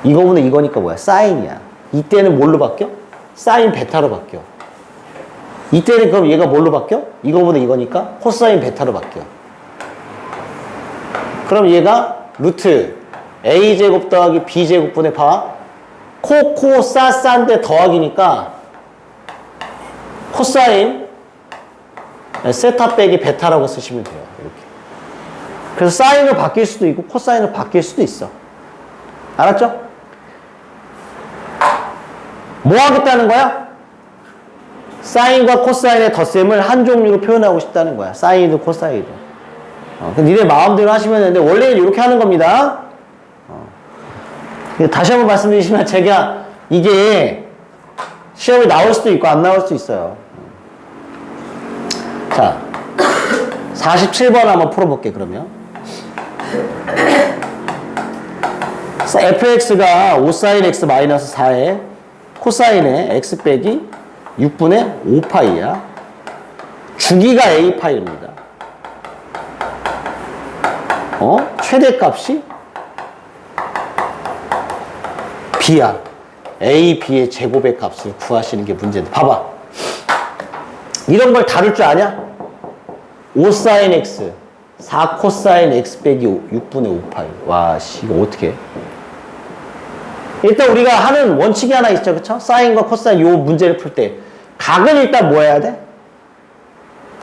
이거분의 이거니까 뭐야? 사인이야. 이때는 뭘로 바뀌어? 사인 베타로 바뀌어. 이때는 그럼 얘가 뭘로 바뀌어? 이거분의 이거니까 코사인 베타로 바뀌어. 그럼 얘가 루트 A제곱 더하기 B제곱분의 봐. 코사인데 더하기니까 코사인 세타 빼기 베타라고 쓰시면 돼요. 이렇게. 그래서 사인으로 바뀔 수도 있고 코사인으로 바뀔 수도 있어. 알았죠? 뭐 하겠다는 거야? 사인과 코사인의 덧셈을 한 종류로 표현하고 싶다는 거야. 사인도 코사인도. 니네 마음대로 하시면 되는데 원래는 이렇게 하는 겁니다. 다시 한번 말씀드리지만 제가 이게 시험에 나올 수도 있고 안 나올 수도 있어요. 자, 47번 한번 풀어볼게 그러면. fx가 5sin x 마이너스 4에 코사인의 x 빼기 6분의 5파이야. 주기가 a파이입니다. 최대값이 b야. a, b의 제곱의 값을 구하시는 게 문제인데 봐봐. 이런 걸 다룰 줄 아냐? 5sin x 4 코사인 x 빼기 6분의 5파이. 와, 씨, 이거 어떻게 해? 일단 우리가 하는 원칙이 하나 있죠. 그쵸? 사인과 코사인 요 문제를 풀 때 각은 일단 뭐 해야 돼?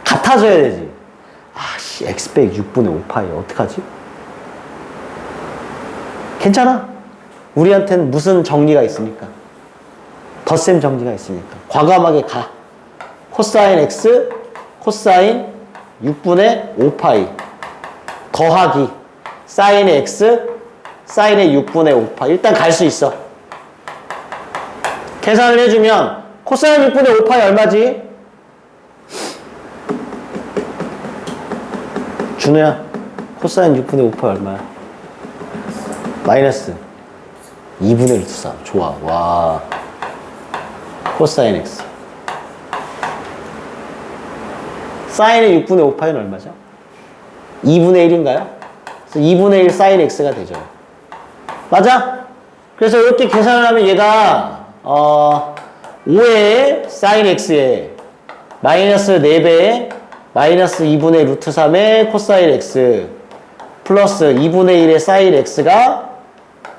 같아져야 되지. 아씨 x 빼기 6분의 5파이 어떡하지? 괜찮아. 우리한테는 무슨 정리가 있습니까? 덧셈 정리가 있으니까 과감하게 가. 코사인 x 코사인 6분의 5파이 더하기 사인의 x 사인의 6분의 5파이 일단 갈 수 있어. 계산을 해주면 코사인 6분의 5파이 얼마지? 준우야 코사인 6분의 5파이 얼마야? 마이너스 2분의 루트 3. 좋아. 와 코사인 x 사인의 6분의 5파이는 얼마죠? 2분의 1인가요? 그래서 2분의 1 사인 x가 되죠. 맞아? 그래서 이렇게 계산을 하면 얘가 5의 사인 x에 마이너스 4배에 마이너스 2분의 루트 3의 코사인 x 플러스 2분의 1의 사인 x가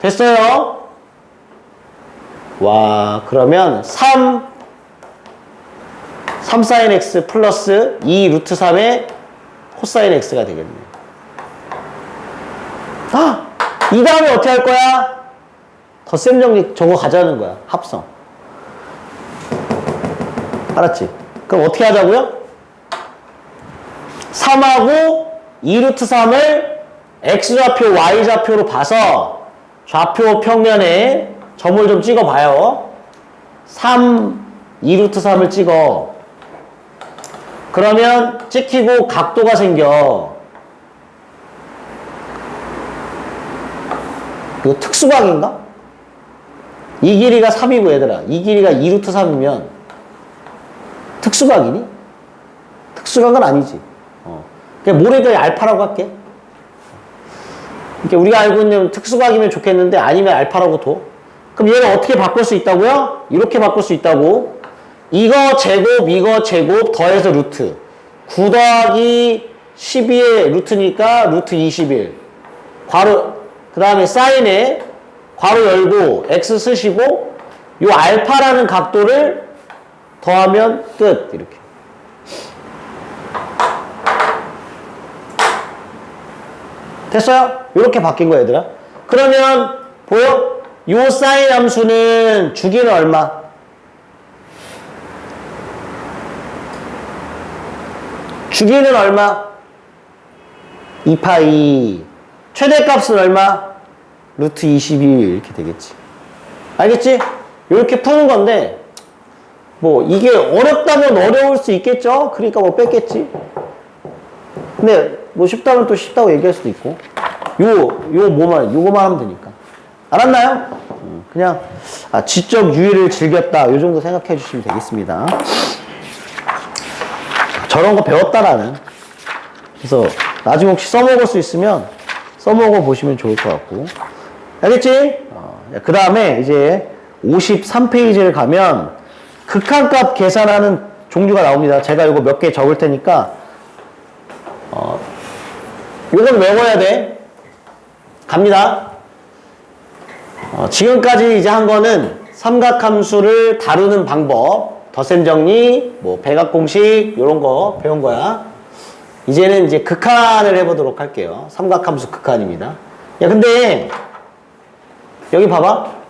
됐어요. 와 그러면 3 사인 x 플러스 2 루트 3의 코사인 x가 되겠네요. 이 다음에 어떻게 할 거야? 덧셈 정리 저거 가자는 거야. 합성. 알았지? 그럼 어떻게 하자고요? 3하고 2 루트 3을 x좌표, y좌표로 봐서 좌표 평면에 점을 좀 찍어 봐요. 3, 2 루트 3을 찍어. 그러면 찍히고 각도가 생겨. 이거 특수각인가? 이 길이가 3이고 얘들아. 이 길이가 2 루트 3이면 특수각이니? 특수각은 아니지. 그냥 모래들 알파라고 할게. 그러니까 우리가 알고 있는 특수각이면 좋겠는데 아니면 알파라고 둬. 그럼 얘를 어떻게 바꿀 수 있다고요? 이렇게 바꿀 수 있다고. 이거 제곱 더해서 루트 9 더하기 12의 루트니까 루트 21 괄호 그 다음에 사인에 괄호 열고 x 쓰시고 요 알파라는 각도를 더하면 끝. 이렇게 됐어요? 이렇게 바뀐 거야 얘들아. 그러면 보여? 요 사인 함수는 주기는 얼마? 주기는 얼마? 2파이. 최대값은 얼마? 루트 22 이렇게 되겠지. 알겠지? 이렇게 푸는 건데 뭐 이게 어렵다면 어려울 수 있겠죠? 그러니까 뭐 뺐겠지. 근데 뭐 쉽다면 또 쉽다고 얘기할 수도 있고 요거만 하면 되니까. 알았나요? 그냥 지적 유의를 즐겼다 요 정도 생각해 주시면 되겠습니다. 저런 거 배웠다라는. 그래서 나중에 혹시 써먹을 수 있으면 써먹어 보시면 좋을 것 같고. 알겠지? 그 다음에 이제 53페이지를 가면 극한값 계산하는 종류가 나옵니다. 제가 이거 몇 개 적을 테니까 이건 외워야 돼. 갑니다. 지금까지 이제 한 거는 삼각함수를 다루는 방법, 덧셈 정리, 뭐 배각공식 이런 거 배운 거야. 이제는 이제 극한을 해보도록 할게요. 삼각함수 극한입니다. 야 근데 여기 봐봐.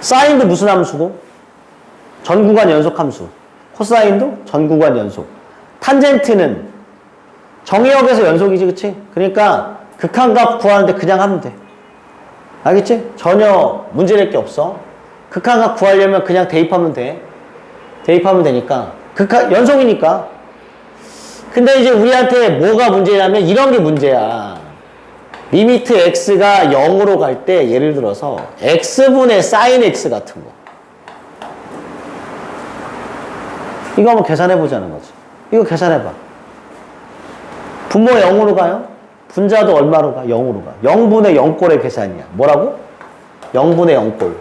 사인도 무슨 함수고? 전구간 연속 함수. 코사인도 전구간 연속. 탄젠트는 정의역에서 연속이지, 그치? 그러니까 극한값 구하는데 그냥 하면 돼. 알겠지? 전혀 문제될 게 없어. 극한값 구하려면 그냥 대입하면 돼. 대입하면 되니까. 연속이니까. 근데 이제 우리한테 뭐가 문제냐면 이런 게 문제야. 리미트 x가 0으로 갈 때 예를 들어서 x분의 sin x 같은 거. 이거 한번 계산해보자는 거지. 이거 계산해봐. 분모 0으로 가요? 분자도 얼마로 가? 0으로 가. 0분의 0꼴의 계산이야. 뭐라고? 0분의 0꼴.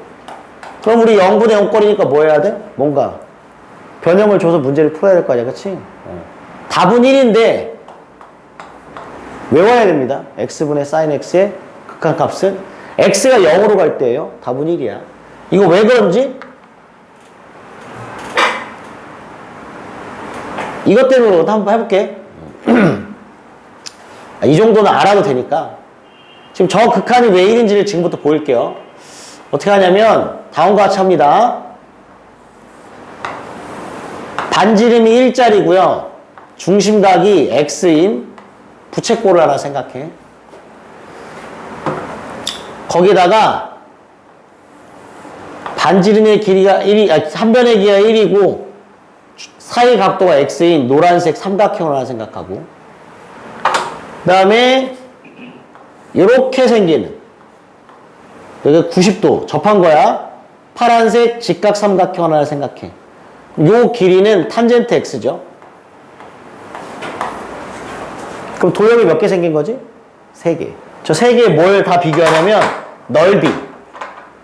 그럼 우리 0분의 0꼴이니까 뭐 해야 돼? 뭔가 변형을 줘서 문제를 풀어야 될 거 아니야, 그치? 답은 1인데 외워야 됩니다. x분의 sin x의 극한값은 x가 0으로 갈 때예요. 답은 1이야. 이거 왜 그런지 이것 때문에 한번 해볼게. 이 정도는 알아도 되니까. 지금 저 극한이 왜 1인지를 지금부터 보일게요. 어떻게 하냐면 다음과 같이 합니다. 반지름이 1짜리고요. 중심각이 x인 부채꼴을 하나 생각해. 거기다가 반지름의 길이가 1이, 한 변의 길이가 1이고 사이 각도가 x인 노란색 삼각형을 하나 생각하고, 그 다음에 이렇게 생기는 여기 90도 접한 거야. 파란색 직각 삼각형 하나 생각해. 요 길이는 탄젠트 x죠. 그럼 도형이 몇 개 생긴 거지? 3개. 저 3개에 뭘 다 비교하냐면 넓이.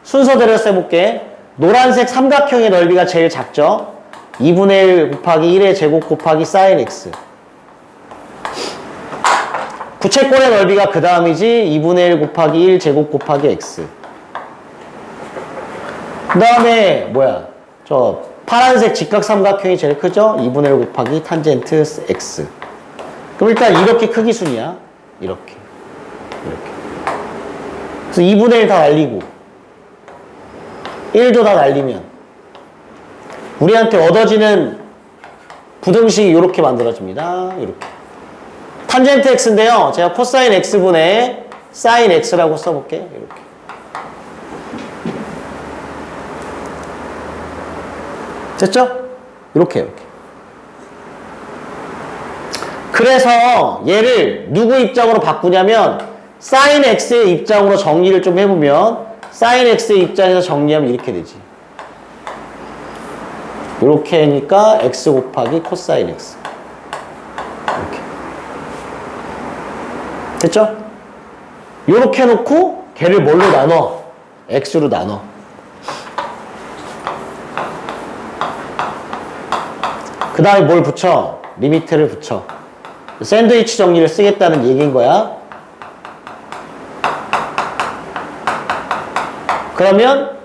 순서대로 써볼게. 노란색 삼각형의 넓이가 제일 작죠? 2분의 1 곱하기 1의 제곱 곱하기 sin x. 부채꼴의 넓이가 그 다음이지. 2분의 1 곱하기 1 제곱 곱하기 x. 그 다음에 뭐야? 저 파란색 직각 삼각형이 제일 크죠? 2분의 1 곱하기 탄젠트 x. 그럼 일단 이렇게 크기 순이야. 이렇게. 그래서 2분의 1 다 날리고 1도 다 날리면 우리한테 얻어지는 부등식이 이렇게 만들어집니다. 이렇게. 탄젠트 x인데요. 제가 코사인 x분의 사인 x라고 써볼게. 이렇게. 됐죠? 이렇게. 그래서 얘를 누구 입장으로 바꾸냐면 sin x의 입장으로 정리를 좀 해보면 sin x의 입장에서 정리하면 이렇게 되지. 이렇게 하니까 x 곱하기 코사인 x. 이렇게. 됐죠? 이렇게 해놓고 걔를 뭘로 나눠? x로 나눠. 그 다음에 뭘 붙여? 리미트를 붙여. 샌드위치 정리를 쓰겠다는 얘기인 거야. 그러면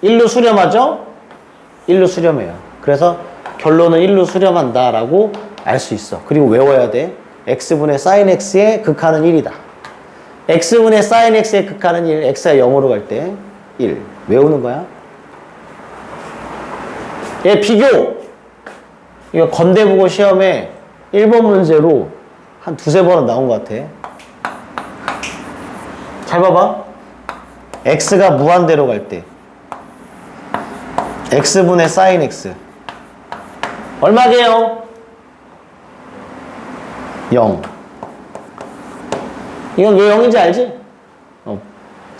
1로 수렴하죠? 1로 수렴해요. 그래서 결론은 1로 수렴한다 라고 알 수 있어. 그리고 외워야 돼. x분의 sin x의 극한은 1이다. x분의 sin x의 극한은 1, x가 0으로 갈 때 1. 외우는 거야. 얘 비교! 이거 건대국어 시험에 1번 문제로 한 두세 번은 나온 것 같아. 잘 봐봐. x가 무한대로 갈 때 x분의 sin x 얼마게요? 0. 이건 왜 0인지 알지?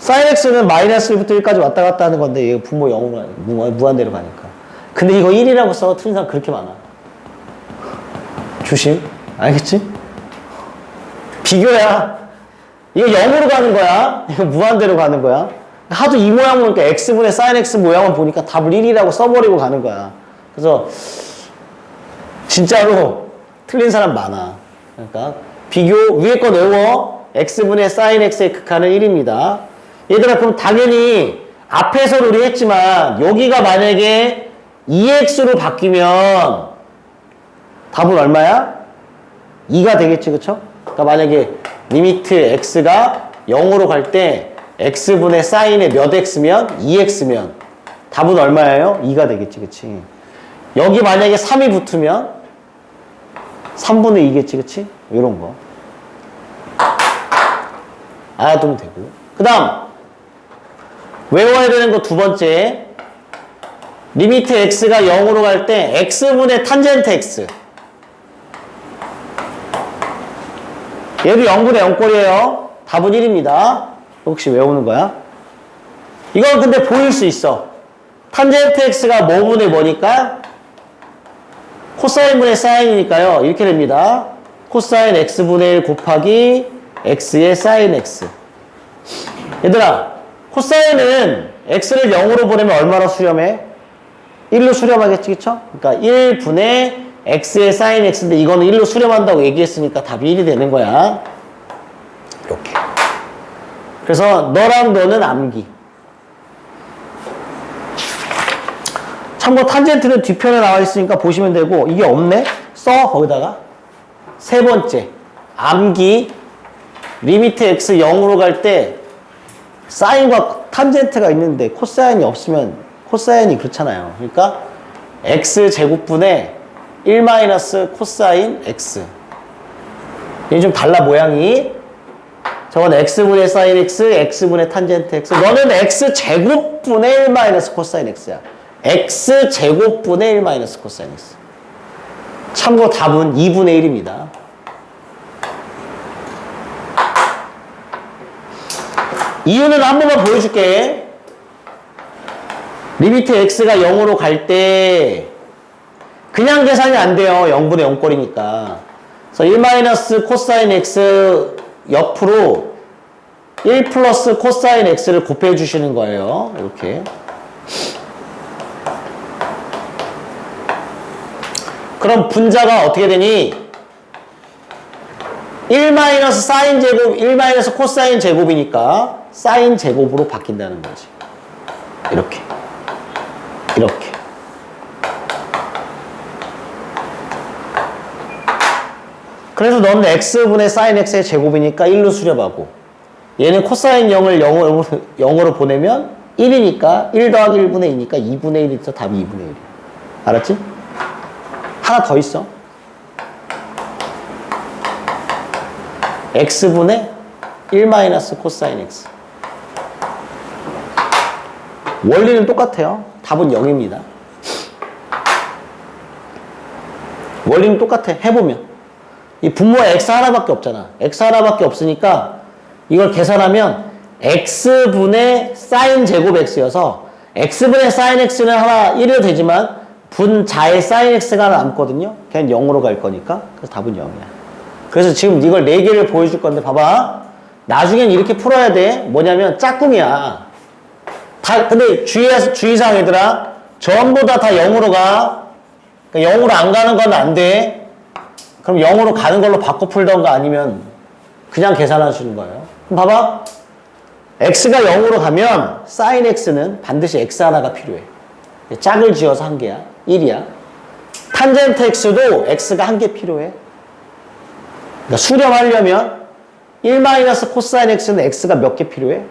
sin x는 마이너스 1부터 1까지 왔다 갔다 하는 건데 얘가 분모 0으로 무한대로 가니까. 근데 이거 1이라고 써 틀린 사람 그렇게 많아. 조심. 알겠지? 비교야. 이거 0으로 가는 거야. 이거 무한대로 가는 거야. 하도 이 모양 보니까 x분의 sin x 모양을 보니까 답을 1이라고 써버리고 가는 거야. 그래서 진짜로 틀린 사람 많아. 그러니까 비교 위에 거 외워. x분의 sin x의 극한은 1입니다. 얘들아 그럼 당연히 앞에서 우리 했지만 여기가 만약에 2x로 바뀌면 답은 얼마야? 2가 되겠지, 그쵸? 그러니까 만약에 리미트 x가 0으로 갈 때 x분의 사인의 몇 x면 2x면 답은 얼마예요? 2가 되겠지, 그치? 여기 만약에 3이 붙으면 3분의 2겠지, 그치? 이런 거 알아두면 되고. 그 다음 외워야 되는 거 두 번째, 리미트 x가 0으로 갈 때 x분의 탄젠트 x. 얘도 0분의 0꼴이에요. 답은 1입니다. 혹시 외우는 거야? 이건 근데 보일 수 있어. 탄젠트 x가 뭐분의 뭐니까? 코사인분의 사인이니까요. 이렇게 됩니다. 코사인 x분의 1 곱하기 x의 sin x. 얘들아, 코사인은 x를 0으로 보내면 얼마로 수렴해? 1로 수렴하겠지, 그쵸? 그러니까 1분의 x의 sin x인데 이거는 1로 수렴한다고 얘기했으니까 답이 1이 되는 거야. 그래서 너랑 너는 암기. 참고 탄젠트는 뒤편에 나와 있으니까 보시면 되고, 이게 없네? 써, 거기다가. 세 번째, 암기. 리미트 x 0으로 갈 때 사인과 탄젠트가 있는데 코사인이 없으면 코사인이 그렇잖아요. 그러니까 x 제곱분의 1 코사인 x. 이게 좀 달라, 모양이. 저건 x분의 사인 x, x분의 탄젠트 x. 너는 x 제곱분의 1 코사인 x야. x 제곱분의 1 코사인 x. 참고로 답은 2분의 1입니다. 이유는 한 번만 보여줄게. 리미트 x가 0으로 갈 때 그냥 계산이 안 돼요. 0분의 0꼴이니까. 그래서 1 코사인 x 옆으로 1 플러스 코사인 x를 곱해 주시는 거예요. 이렇게. 그럼 분자가 어떻게 되니? 1 사인 제곱, 1 코사인 제곱이니까 사인 제곱으로 바뀐다는 거지. 이렇게. 이렇게. 그래서 너는 x분의 사인 x의 제곱이니까 1로 수렴하고, 얘는 코사인 0을 0으로 보내면 1이니까 1 더하기 1분의 2니까 2분의 1이 있어. 답이 2분의 1이야. 알았지? 하나 더 있어. x분의 1 코사인 x. 원리는 똑같아요. 답은 0입니다. 원리는 똑같아. 해보면. 이 분모가 x 하나밖에 없잖아. x 하나밖에 없으니까 이걸 계산하면 x분의 사인 제곱 x여서 x분의 사인 x는 하나 1이 되지만 분자의 사인 x가 남거든요. 그냥 0으로 갈 거니까. 그래서 답은 0이야. 그래서 지금 이걸 4개를 보여줄 건데 봐봐. 나중엔 이렇게 풀어야 돼. 뭐냐면 짝꿍이야. 근데 주의사항 얘들아. 전부 다 0으로 가. 그러니까 0으로 안 가는 건 안 돼. 그럼 0으로 가는 걸로 바꿔 풀던가 아니면 그냥 계산하시는 거예요. 그럼 봐봐. x가 0으로 가면 sin x는 반드시 x 하나가 필요해. 짝을 지어서 한 개야. 1이야. 탄젠트 x도 x가 한 개 필요해. 그러니까 수렴하려면 1 코사인 x는 x가 몇 개 필요해?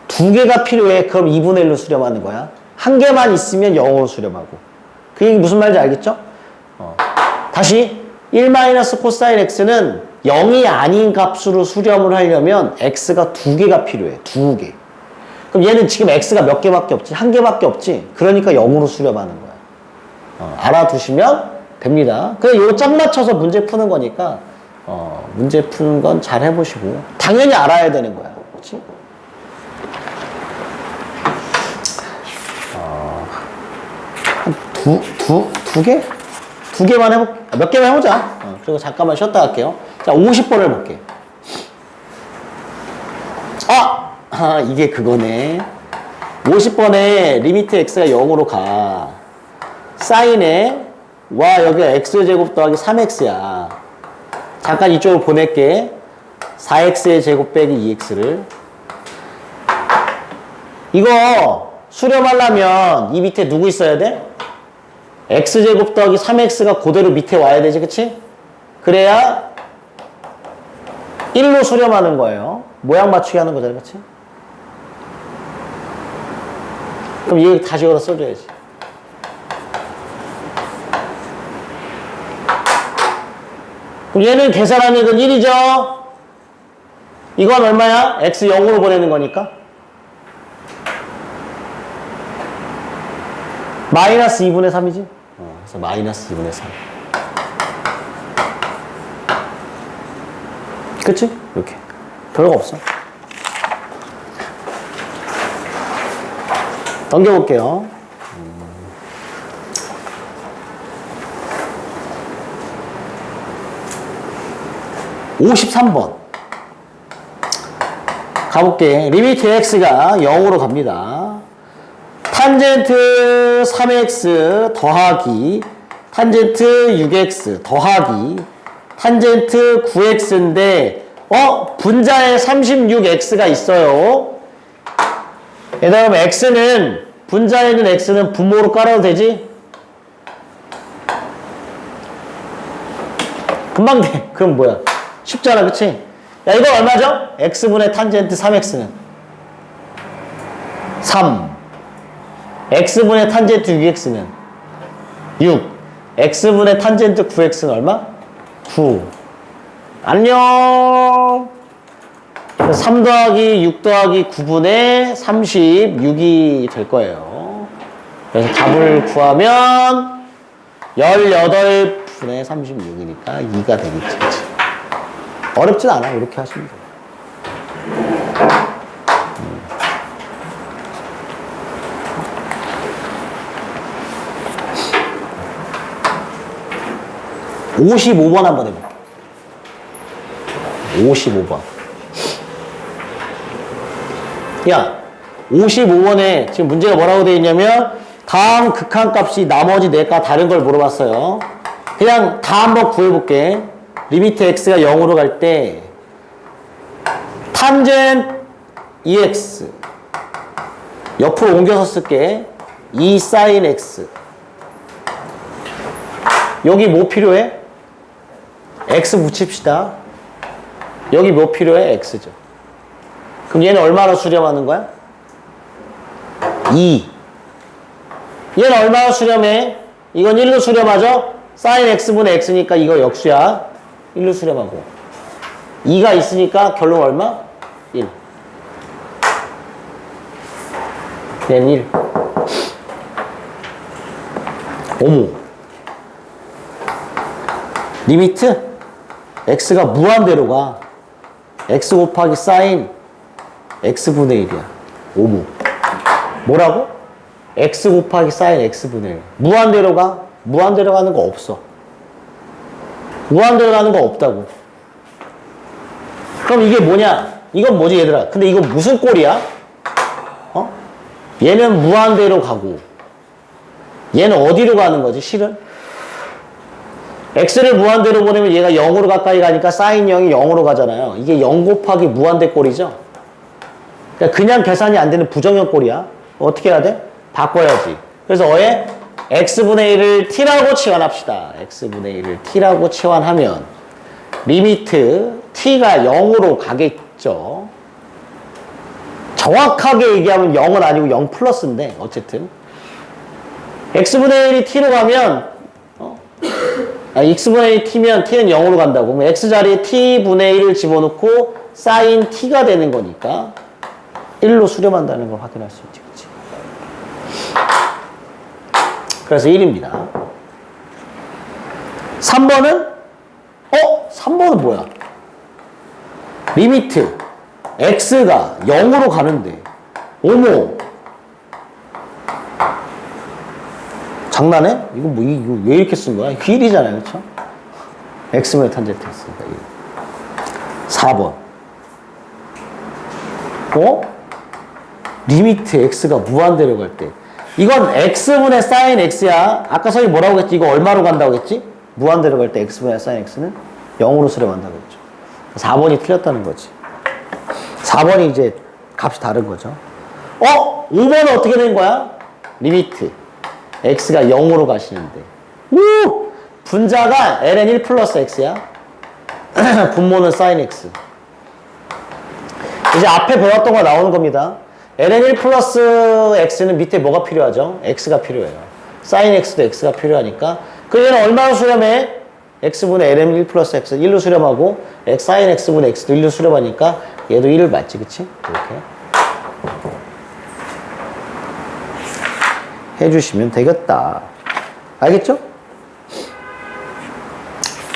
2개가 필요해. 그럼 2분의 1로 수렴하는 거야. 한 개만 있으면 0으로 수렴하고. 그 얘기 무슨 말인지 알겠죠? 다시 1 코사인 x는 0이 아닌 값으로 수렴을 하려면 x가 2개가 필요해. 2개. 그럼 얘는 지금 x가 몇 개밖에 없지? 한 개밖에 없지? 그러니까 0으로 수렴하는 거야. 알아두시면 됩니다. 그냥 요 짝 맞춰서 문제 푸는 거니까 문제 푸는 건 잘 해보시고 당연히 알아야 되는 거야. 그렇지? 두 개? 2개만 해볼게. 몇 개만 해보자. 그리고 잠깐만 쉬었다 갈게요. 자, 50번을 볼게. 이게 그거네. 50번에 리미트 x가 0으로 가. 사인에 와, 여기가 x제곱 더하기 3x야. 잠깐 이쪽으로 보낼게. 4x의 제곱 빼기 2x를. 이거 수렴하려면 이 밑에 누구 있어야 돼? x제곱 더하기 3x가 그대로 밑에 와야 되지, 그치? 그래야 1로 수렴하는 거예요. 모양 맞추기 하는 거잖아, 그치? 그럼 얘 다시 여기다 써줘야지. 그럼 얘는 계산하면 1이죠? 이건 얼마야? x 0으로 보내는 거니까. 마이너스 2분의 3이지? 그래서 마이너스 2분의 3. 그치? 이렇게. 별거 없어. 넘겨볼게요. 53번. 가볼게. 리미트 x가 0으로 갑니다. 탄젠트 3x 더하기 탄젠트 6x 더하기 탄젠트 9x인데 분자에 36x가 있어요. 그 다음에 x는, 분자에 있는 x는 분모로 깔아도 되지? 금방 돼. 그럼 뭐야? 쉽잖아, 그치? 야, 이거 얼마죠? x분의 탄젠트 3x는? 3. x분의 탄젠트 6x는? 6. x분의 탄젠트 9x는 얼마? 9. 안녕! 3 더하기 6 더하기 9분의 36이 될 거예요. 그래서 답을 구하면 18분의 36이니까 2가 되겠지. 어렵진 않아. 이렇게 하시면 돼요. 음. 55번 한번 해볼게요. 55번. 야, 55번에 지금 문제가 뭐라고 되어 있냐면 다음 극한값이 나머지 4가 다른 걸 물어봤어요. 그냥 다 한번 구해볼게. 리미트 x가 0으로 갈 때 탄젠 2x 옆으로 옮겨서 쓸게. 2 sin x. 여기 뭐 필요해? x 붙입시다. 여기 뭐 필요해? x죠. 그럼 얘는 얼마나 수렴하는 거야? 2. 얘는 얼마나 수렴해? 이건 1로 수렴하죠? sin x분의 x니까 이거 역수야. 1로 수렴하고. 2가 있으니까 결론 얼마? 1. 얘는 1. 어머. 리미트? x가 무한대로 가. x 곱하기 sin x분의 1이야. 오모. 뭐라고? x 곱하기 sin x분의 1. 무한대로 가? 무한대로 가는 거 없어. 무한대로 가는 거 없다고. 그럼 이게 뭐냐? 이건 뭐지 얘들아? 근데 이건 무슨 꼴이야? 얘는 무한대로 가고 얘는 어디로 가는 거지 실은? x를 무한대로 보내면 얘가 0으로 가까이 가니까 sin 0이 0으로 가잖아요. 이게 0 곱하기 무한대 꼴이죠. 그러니까 그냥 계산이 안 되는 부정형 꼴이야. 어떻게 해야 돼? 바꿔야지. 그래서 어에 x분의 1을 t라고 치환합시다. x분의 1을 t라고 치환하면 리미트 t가 0으로 가겠죠. 정확하게 얘기하면 0은 아니고 0 플러스인데 어쨌든 x분의 1이 t로 가면 x분의 1이 t면 t는 0으로 간다고. 그럼 x 자리에 t분의 1을 집어넣고 sin t가 되는 거니까 1로 수렴한다는 걸 확인할 수 있지. 그치? 그래서 1입니다. 3번은? 3번은 뭐야? 리미트 x가 0으로 가는데 어머 장난해? 이거 뭐 이거 왜 이렇게 쓴 거야? 1이잖아요. 그쵸? x분의 탄젠트 x니까 1. 4번 리미트 x가 무한대로 갈 때 이건 x분의 sin x야. 아까 선생님 뭐라고 했지? 이거 얼마로 간다고 했지? 무한대로 갈 때 x분의 sin x는 0으로 수렴한다고 했죠. 4번이 틀렸다는 거지. 4번이 이제 값이 다른 거죠. 5번은 어떻게 된 거야? 리미트 x가 0으로 가시는데 분자가 ln 1 플러스 x야. 분모는 sin x. 이제 앞에 배웠던 거 나오는 겁니다. ln 1 플러스 x는 밑에 뭐가 필요하죠? x가 필요해요. sin x도 x가 필요하니까 그 얘는 얼마로 수렴해? x분의 ln 1 플러스 x 1로 수렴하고 sin x분의 x도 1로 수렴하니까 얘도 1을 맞지, 그치? 이렇게 해주시면 되겠다. 알겠죠?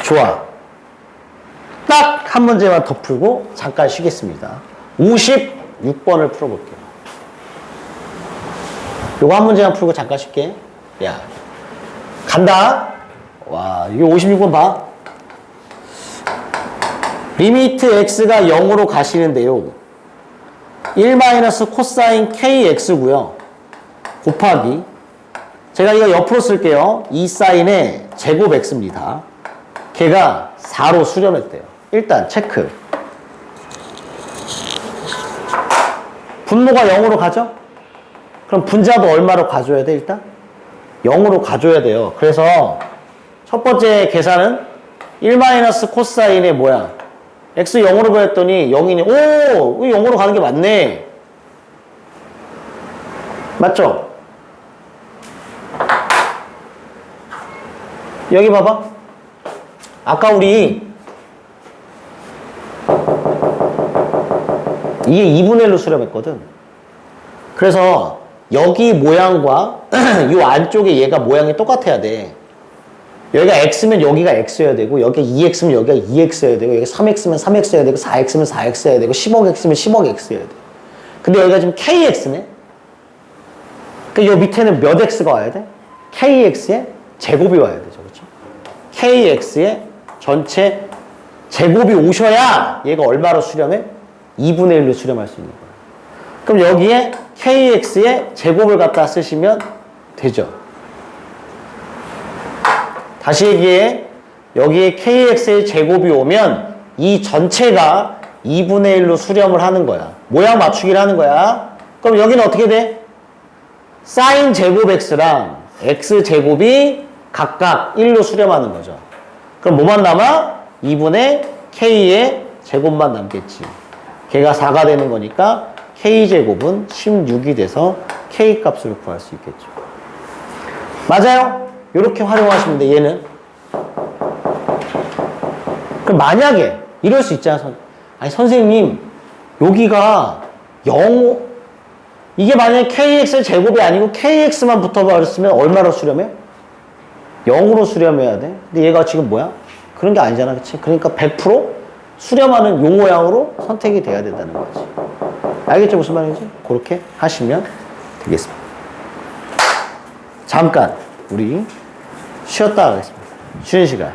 좋아. 딱 한 문제만 더 풀고 잠깐 쉬겠습니다. 56번을 풀어볼게요. 요거 한 문제만 풀고 잠깐 쉴게. 야, 간다. 와, 이거 56번 봐. 리미트 x가 0으로 가시는데요. 1 마이너스 코사인 kx고요. 곱하기 제가 이거 옆으로 쓸게요. 2 사인의 제곱 x입니다. 걔가 4로 수렴했대요. 일단 체크. 분모가 0으로 가죠? 그럼 분자도 얼마로 가줘야 돼, 일단? 0으로 가줘야 돼요. 그래서 첫 번째 계산은 1 마이너스 코사인의 뭐야? x 0으로 그랬더니 0이니, 오! 0으로 가는 게 맞네. 맞죠? 여기 봐봐. 아까 우리 이게 2분의 1로 수렴했거든. 그래서 여기 모양과 이 안쪽에 얘가 모양이 똑같아야 돼. 여기가 x면 여기가 x여야 되고, 여기가 2x면 여기가 2x여야 되고, 여기 3x면 3x여야 되고, 4x면 4x여야 되고, 10억x면 10억x여야 돼. 근데 여기가 지금 kx네? 그 요 밑에는 몇 x가 와야 돼? kx의 제곱이 와야 되죠. 그렇죠? kx의 전체 제곱이 오셔야 얘가 얼마로 수렴해? 2분의 1로 수렴할 수 있는 거야. 그럼 여기에 kx의 제곱을 갖다 쓰시면 되죠. 다시 얘기해. 여기에 kx의 제곱이 오면 이 전체가 2분의 1로 수렴을 하는 거야. 모양 맞추기를 하는 거야. 그럼 여기는 어떻게 돼? 사인 제곱 x랑 x 제곱이 각각 1로 수렴하는 거죠. 그럼 뭐만 남아? 2분의 k의 제곱만 남겠지. 걔가 4가 되는 거니까 k제곱은 16이 돼서 k 값을 구할 수 있겠죠. 맞아요? 이렇게 활용하시면 돼, 얘는. 그럼 만약에 이럴 수 있잖아. 아니 선생님, 여기가 0, 이게 만약에 kx의 제곱이 아니고 kx만 붙어버렸으면 얼마로 수렴해? 0으로 수렴해야 돼. 근데 얘가 지금 뭐야? 그런 게 아니잖아, 그치? 그러니까 100% 수렴하는 요 모양으로 선택이 돼야 된다는 거지. 알겠죠? 무슨 말인지? 그렇게 하시면 되겠습니다. 잠깐 우리 쉬었다 하겠습니다. 쉬는 시간.